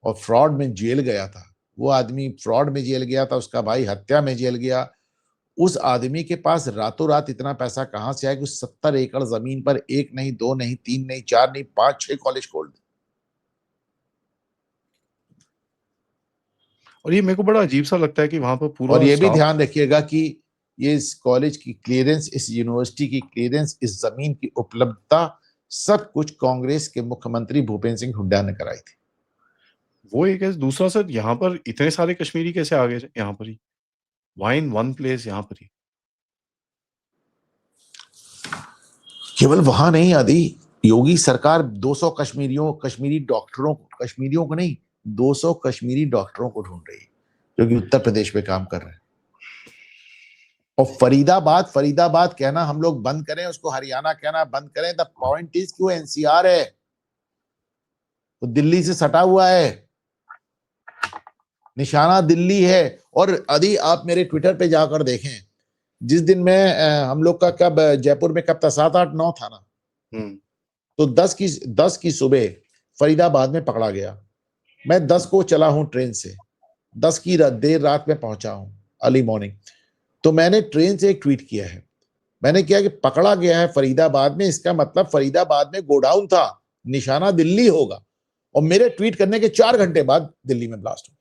और फ्रॉड में जेल गया था, वो आदमी फ्रॉड में जेल गया था, उसका भाई हत्या में जेल गया। उस आदमी के पास रातों-रात इतना पैसा कहाँ से आया कि 70 एकड़ ज़मीन पर 1 नहीं, 2 नहीं, 3 नहीं, 4 नहीं, 5-6 कॉलेज खोल दिए।
और ये मेरे को बड़ा अजीब-सा लगता है कि वहाँ पर
और
पूरा
ये भी
स्टाफ।
ध्यान रखिएगा कि ये इस कॉलेज की क्लीयरेंस, इस यूनिवर्सिटी की क्लीयरेंस, इस ज़मीन की उपलब्धता, सब कुछ कांग्रेस के मुख्यमंत्री भूपेंद्र सिंह हुड्डा ने कराई थी।
वो एक है, दूसरा सर यहाँ पर इतने सारे कश्मीरी कैसे आ गए यहाँ पर ही? व्हाई इन वन प्लेस यहाँ पर ही?
केवल वहां नहीं आदि, योगी सरकार 200 कश्मीरियों को नहीं, 200 कश्मीरी डॉक्टरों को ढूंढ रही है जो कि उत्तर प्रदेश में काम कर रहे हैं। और फरीदाबाद फरीदाबाद कहना हम लोग बंद करें, उसको हरियाणा कहना बंद करें। द पॉइंट इज क्यों एनसीआर है, तो दिल्ली से सटा हुआ है, निशाना दिल्ली है। और यदि आप मेरे ट्विटर पे जाकर देखें, जिस दिन मैं हम लोग का कब जयपुर में कब था, 7-8-9 था ना,
हुँ,
तो 10 की सुबह फरीदाबाद में पकड़ा गया। मैं 10 को चला हूं ट्रेन से, 10 की देर रात में पहुंचा हूं, अर्ली मॉर्निंग। तो मैंने ट्रेन से एक ट्वीट किया है, मैंने किया कि पकड़ा गया है फरीदाबाद में, इसका मतलब फरीदाबाद में गोडाउन था, निशाना दिल्ली होगा। और मेरे ट्वीट करने के 4 घंटे बाद दिल्ली में ब्लास्ट हो।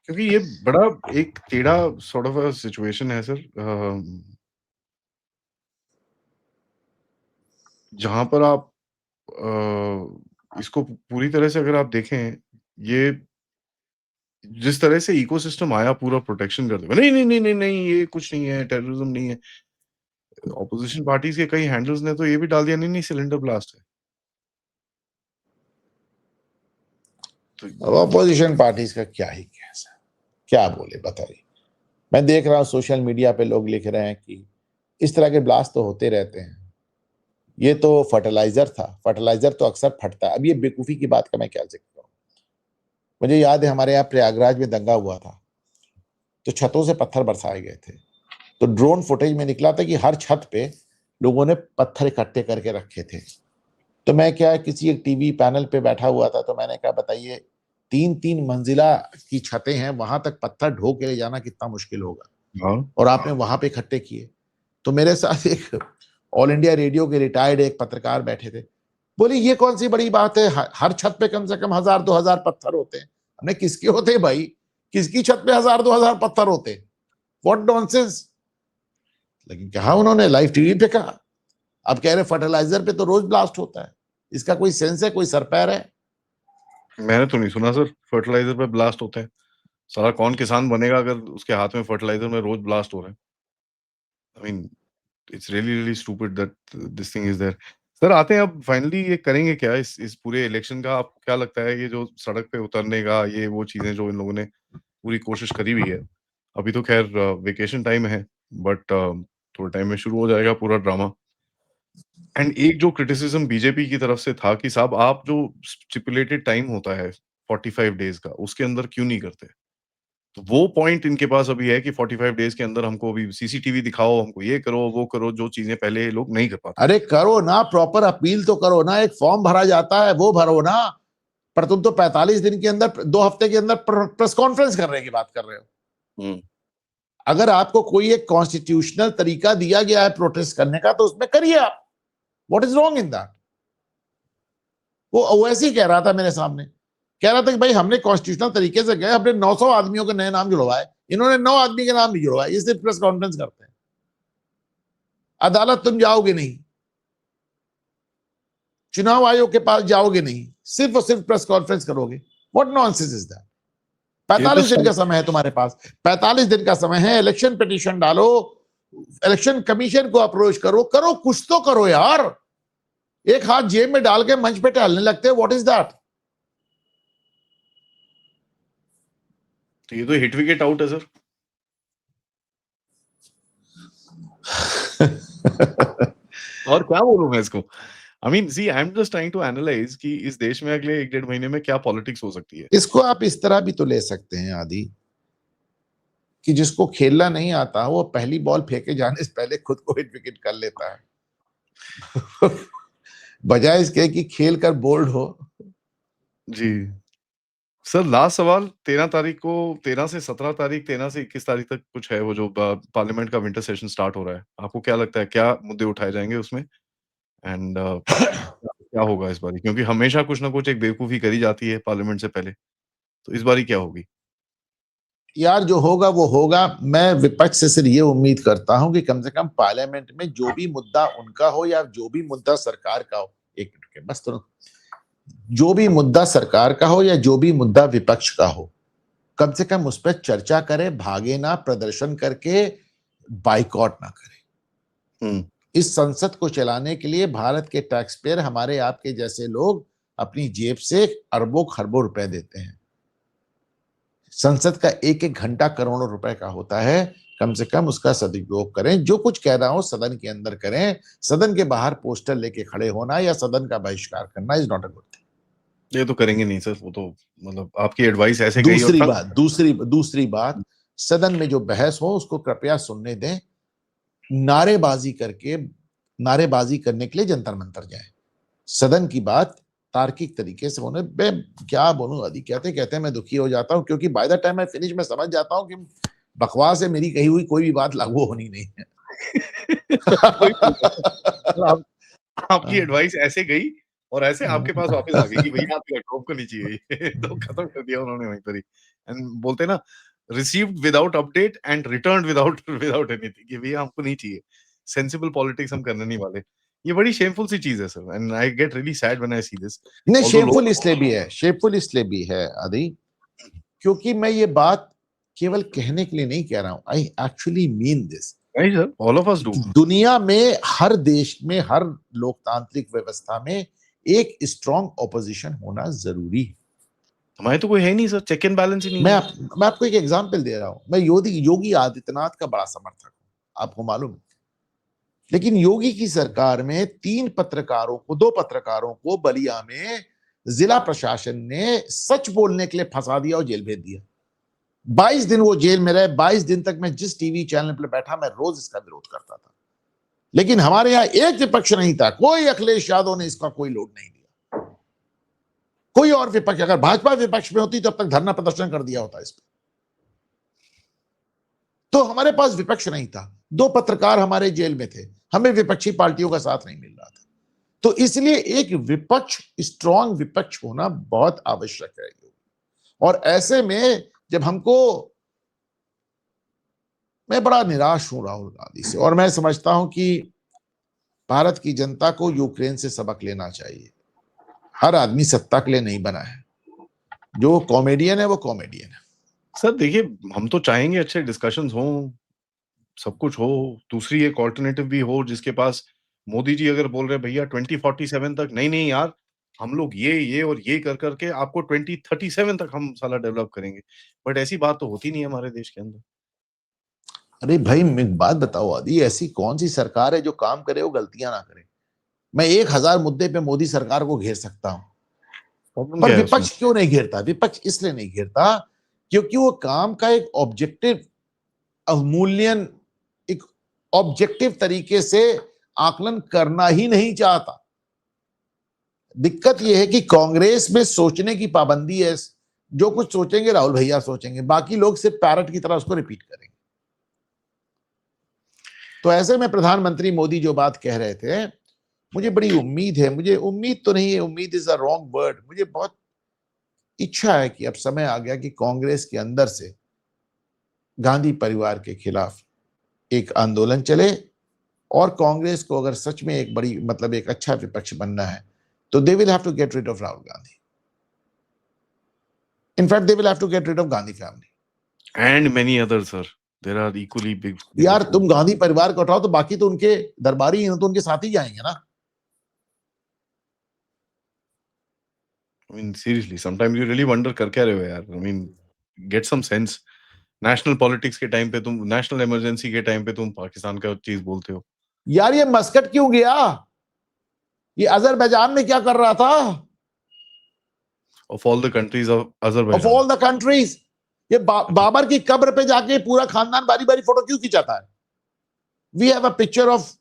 क्योंकि ये बड़ा एक टेढ़ा सॉर्ट ऑफ अ सिचुएशन है सर, जहाँ पर आप इसको पूरी तरह से अगर आप देखें, ये जिस तरह से इकोसिस्टम आया पूरा प्रोटेक्शन करते हुए, नहीं, नहीं, नहीं, नहीं, नहीं, ये कुछ नहीं है, टेररिज्म नहीं है। ऑपोजिशन पार्टीज़ के कई हैंडल्स ने तो ये भी डाल दिया, नहीं, नहीं, सिलेंडर ब्लास्ट है। तो
अब अपोजिशन पार्टीज का क्या ही कह, क्या बोले बताइए। मैं देख रहा हूं सोशल मीडिया पे लोग लिख रहे हैं कि इस तरह के ब्लास्ट तो होते रहते हैं, ये तो फर्टिलाइजर था, फर्टिलाइजर तो अक्सर फटता है। अब ये बेवकूफी की बात का मैं क्या जिक्र करूं। मुझे याद है हमारे यहाँ प्रयागराज में दंगा हुआ था, तो छतों से पत्थर बरसाए गए थे। तो ड्रोन फुटेज में निकला था कि हर छत पे लोगों ने पत्थर इकट्ठे करके रखे थे। तो मैं क्या किसी एक टीवी पैनल पे बैठा हुआ था, तो मैंने कहा बताइए, 3-3 मंजिला की छतें हैं, वहां तक पत्थर ढो के ले जाना कितना मुश्किल होगा,
हाँ,
और आपने वहां पे इकट्ठे किए। तो मेरे साथ एक ऑल इंडिया रेडियो के रिटायर्ड एक पत्रकार बैठे थे, बोले ये कौन सी बड़ी बात है, हर छत पे कम से कम 1000-2000 पत्थर होते हैं। हमने किसके होते हैं भाई, किसकी छत पे 1000-2000 पत्थर होते हैं, व्हाट नॉनसेंस। लेकिन कहा उन्होंने, लाइव टीवी पे कहा। अब कह रहे फर्टिलाइजर पे तो रोज ब्लास्ट होता है, इसका कोई सेंस है, कोई सर पैर है?
मैंने तो नहीं सुना सर फर्टिलाइजर पे ब्लास्ट होते हैं। साला कौन किसान बनेगा अगर उसके हाथ में फर्टिलाइजर में रोज ब्लास्ट हो रहे हैं? I mean it's really really stupid that this thing is there. Sir आते हैं अब फाइनली ये करेंगे क्या इस पूरे इलेक्शन का? आपको क्या लगता है ये जो सड़क पे उतरने का ये वो चीजें जो इन लोगों ने पूरी कोशिश करी हुई है, अभी तो खैर वेकेशन टाइम है बट थोड़े टाइम में शुरू हो जाएगा पूरा ड्रामा। एंड एक जो क्रिटिसिज्म बीजेपी की तरफ से था कि साहब आप जो स्टिपुलेटेड टाइम होता है 45 डेज का उसके अंदर क्यों नहीं करते? तो वो पॉइंट इनके पास अभी है कि 45 डेज के अंदर हमको अभी सीसीटीवी दिखाओ, हमको ये करो, वो करो, जो चीजें पहले ये लोग नहीं कर पाते थे।
अरे करो ना, प्रॉपर अपील तो करो ना, एक फॉर्म भरा जाता है वो भरो ना। पर तुम तो 45 दिन के अंदर, 2 हफ्ते के अंदर प्रेस कॉन्फ्रेंस करने की बात कर रहे हो।
हुँ,
अगर आपको कोई एक कॉन्स्टिट्यूशनल तरीका दिया गया है प्रोटेस्ट करने का, तो उसमें करिए आप। What is wrong in that? वो वैसे ही कह रहा था मेरे सामने, कह रहा था कि भाई हमने कॉन्स्टिट्यूशनल तरीके से गए, हमने 900 आदमियों के नए नाम जुड़वाए, इन्होंने 9 आदमी के नाम नहीं जुड़वाए, ये सिर्फ प्रेस कॉन्फ्रेंस करते हैं। अदालत तुम जाओगे नहीं, चुनाव आयोग के पास जाओगे नहीं, सिर्फ और सिर्फ प्रेस कॉन्फ्रेंस करोगे। What nonsense is that?
ये तो
45 दिन का समय है तुम्हारे पास, 45 दिन का समय है, इलेक्शन पिटीशन डालो, इलेक्शन कमीशन को अप्रोच करो, करो कुछ तो करो यार। एक हाथ जेब में डाल के मंच पे टहलने लगते हैं, व्हाट इज दैट?
तो ये तो हिट विकेट आउट है सर। और क्या बोलूँ मैं इसको? I mean see I am just trying to analyse कि इस देश में अगले 1 डेढ़ महीने में क्या पॉलिटिक्स हो सकती है।
इसको आप इस तरह भी तो ले सकते हैं आदि, कि जिसको खेलना नहीं आता वो पहली बॉल फेंके जाने से पहले खुद को हिट विकेट कर लेता है। बजाय इसके कि खेल कर बोल्ड हो।
जी। सर लास्ट सवाल 13 तारीख को 13 से 17 तारीख, 13 से 21 तारीख तक कुछ है वो जो पार्लियामेंट का विंटर सेशन स्टार्ट हो रहा है। आपको क्या लगता है क्या मुद्दे उठाए जाएँगे उसमें? एंड क्या होगा इस बारी? क्योंकि हमेशा कुछ ना कुछ एक बेवकूफ़ी करी जाती है पार्लियामेंट से पहले। तो इस बारी क्या होगी?
यार जो होगा वो होगा। मैं विपक्ष से सिर्फ ये उम्मीद करता हूं कि कम से कम पार्लियामेंट में जो भी मुद्दा उनका हो या जो भी मुद्दा सरकार का हो, एक मिनट के बस, तो जो भी मुद्दा सरकार का हो या जो भी मुद्दा विपक्ष का हो, कम से कम उस पर चर्चा करे, भागे ना, प्रदर्शन करके बाइकआउट ना करे।
हुँ।
इस संसद को चलाने के लिए भारत के टैक्स पेयर, हमारे आपके जैसे लोग अपनी जेब से अरबों खरबों रुपए देते हैं। संसद का एक एक घंटा करोड़ों रुपए का होता है। कम से कम उसका सदुपयोग करें। जो कुछ कह रहा हूं सदन के अंदर करें, सदन के बाहर पोस्टर लेके खड़े होना या सदन का बहिष्कार करना is not a good thing.
ये तो करेंगे नहीं सर, वो तो मतलब आपकी एडवाइस ऐसे गई और
दूसरी
कल
बात, दूसरी बात, सदन में जो बहस हो उसको कृपया सुनने दें। नारेबाजी करके, नारेबाजी करने के लिए जंतर मंतर जाए। सदन की बात तार्किक तरीके से होने। मैं क्या बोलूं आदि, कहते कहते मैं दुखी हो जाता हूं, क्योंकि बाय द टाइम मैं फिनिश में समझ जाता हूं कि बकवास है, मेरी कही हुई कोई भी बात लागू होनी नहीं है।
वही बोल रहा था। मतलब आप आपकी एडवाइस ऐसे गई और ऐसे आपके पास वापस आ गई कि भैया आपके लैपटॉप को नहीं चाहिए ये। तो खत्म कर दिया उन्होंने वहीं पर ही। एंड बोलते हैं ना received without update and returned without without anything कि भैया हमको नहीं चाहिए। सेंसिबल पॉलिटिक्स हम करने नहीं वाले। ये बड़ी शेमफुल सी चीज़ है sir and I get really sad when I see this.
नहीं,
ऑल्दो
शेमफुल
लोग
इसलिए भी है, शेमफुल इसलिए भी है आदि, क्योंकि मैं ये बात केवल कहने के लिए नहीं कह रहा हूं, आई एक्चुअली मीन दिस।
नहीं sir, all of us do.
दुनिया में हर देश में, हर लोकतांत्रिक व्यवस्था में एक स्ट्रांग ऑपोजिशन होना जरूरी है।
हमारे तो कोई है ही नहीं सर, चेक एंड बैलेंस ही नहीं है।
मैं आपको एक एग्जांपल दे रहा हूं। मैं योगी आदित्यनाथ का बड़ा समर्थक हूं, आपको मालूम है। लेकिन योगी की सरकार में 2 पत्रकारों को बलिया में जिला प्रशासन ने सच बोलने के लिए फंसा दिया और जेल भेज दिया। 22 दिन वो जेल में रहे। 22 दिन तक मैं जिस टीवी चैनल पर बैठा, मैं रोज इसका विरोध करता था। लेकिन हमारे यहां एक विपक्ष नहीं था, कोई अखिलेश यादव ने इसका कोई लोड नहीं दिया। कोई और विपक्ष, अगर भाजपा विपक्ष में होती तब तक धरना प्रदर्शन कर दिया होता इस पर। तो हमारे पास विपक्ष नहीं था। 2 पत्रकार हमारे जेल में थे, हमें विपक्षी पार्टियों का साथ नहीं मिल रहा था। तो इसलिए एक विपक्ष, स्ट्रांग विपक्ष होना बहुत आवश्यक है। और ऐसे में जब हमको मैं बड़ा निराश हूं राहुल गांधी से, और मैं समझता हूं कि भारत की जनता को यूक्रेन से सबक लेना चाहिए। हर आदमी सत्ता के लिए नहीं बना है, जो कॉमेडियन है वो कॉमेडियन है।
सर देखिए, हम तो चाहेंगे अच्छे डिस्कशंस हों, सब कुछ हो, दूसरी एक अल्टरनेटिव भी हो जिसके पास मोदी जी अगर बोल रहे हैं भैया 2047 तक नहीं यार, हम लोग ये और ये कर के आपको 2037 तक हम साला डेवलप करेंगे। बट ऐसी बात तो होती नहीं है हमारे देश के अंदर।
अरे भाई, एक बात बताओ आदि, ऐसी कौन सी सरकार है जो काम करे वो गलतियां ना करे? मैं 1000 मुद्दे पे मोदी सरकार को घेर सकता हूं,
प्रॉब्लम
पर
क्या है उसमें?
विपक्ष क्यों नहीं घेरता? विपक्ष इसलिए नहीं घेरता क्योंकि वो काम का एक ऑब्जेक्टिव अवमूल्यन, एक ऑब्जेक्टिव तरीके से आकलन करना ही नहीं चाहता। दिक्कत यह है कि कांग्रेस में सोचने की पाबंदी है। जो कुछ सोचेंगे राहुल भैया सोचेंगे, बाकी लोग सिर्फ पैरट की तरह उसको रिपीट करेंगे। तो ऐसे में प्रधानमंत्री मोदी जो बात कह रहे थे, मुझे बड़ी उम्मीद है, मुझे उम्मीद तो नहीं है, उम्मीद इज अ रॉन्ग वर्ड, मुझे बहुत इच्छा है कि अब समय आ गया कि कांग्रेस के अंदर से गांधी परिवार के खिलाफ एक आंदोलन चले, और कांग्रेस को अगर सच में एक बड़ी मतलब एक अच्छा विपक्ष बनना है तो they will have to get rid of Rahul Gandhi. In fact they will have to get rid of Gandhi family
and many other sir, there are equally big
यार।
फॉर्स।
तुम गांधी परिवार को उठाओ तो बाकी तो उनके दरबारी हैं, तो उनके साथ ही जाएंगे ना।
I mean seriously sometimes you really wonder कर क्या रहे हो यार। I mean get some sense. National politics के टाइम पे तुम, नेशनल इमरजेंसी के टाइम पे तुम पाकिस्तान का चीज बोलते हो।
यार ये मस्कट क्यों गया? ये अजरबैजान में क्या कर रहा था?
Of all the countries of
of
Azerbaijan.
All the countries, ये बाबर की कब्र पे जाके पूरा खानदान बारी बारी फोटो क्यों खिंचाता है? We have a picture of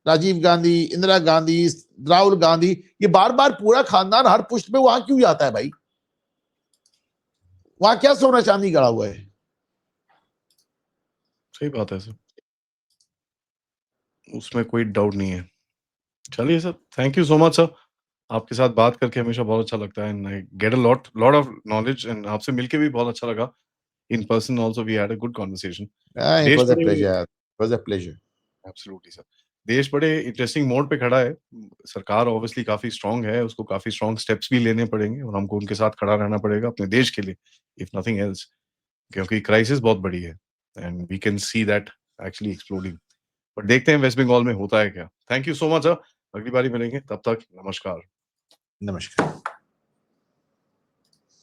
Rajiv Gandhi, Indira Gandhi, Rahul Gandhi, ये बार बार पूरा खानदान हर पुष्ट पे वहां क्यों जाता है भाई? वहां क्या सोना चांदी गड़ा हुआ है?
सही बात है सर, उसमें कोई डाउट नहीं है। चलिए sir, thank you so much sir. आपके साथ बात करके हमेशा बहुत अच्छा लगता है and I get a lot lot of knowledge, and आपसे मिलके भी बहुत अच्छा लगा। In person also we had a good conversation.
It
देश
वाज अ
बड़े,
pleasure, it was a pleasure.
Absolutely sir. देश बड़े इंटरेस्टिंग मोड पे खड़ा है। सरकार ऑब्वियसली काफ़ी स्ट्रॉन्ग है, उसको काफ़ी स्ट्रॉन्ग स्टेप्स भी लेने पड़ेंगे और हमको उनके साथ खड़ा रहना पड़ेगा अपने देश के लिए, इफ नथिंग एल्स। क्योंकि क्राइसिस बहुत बड़ी है and we can see that actually exploding. But देखते हैं वेस्ट बंगाल में होता है क्या। Thank you so much sir. अगली बारी मिलेंगे, तब तक नमस्कार।
नमस्कार।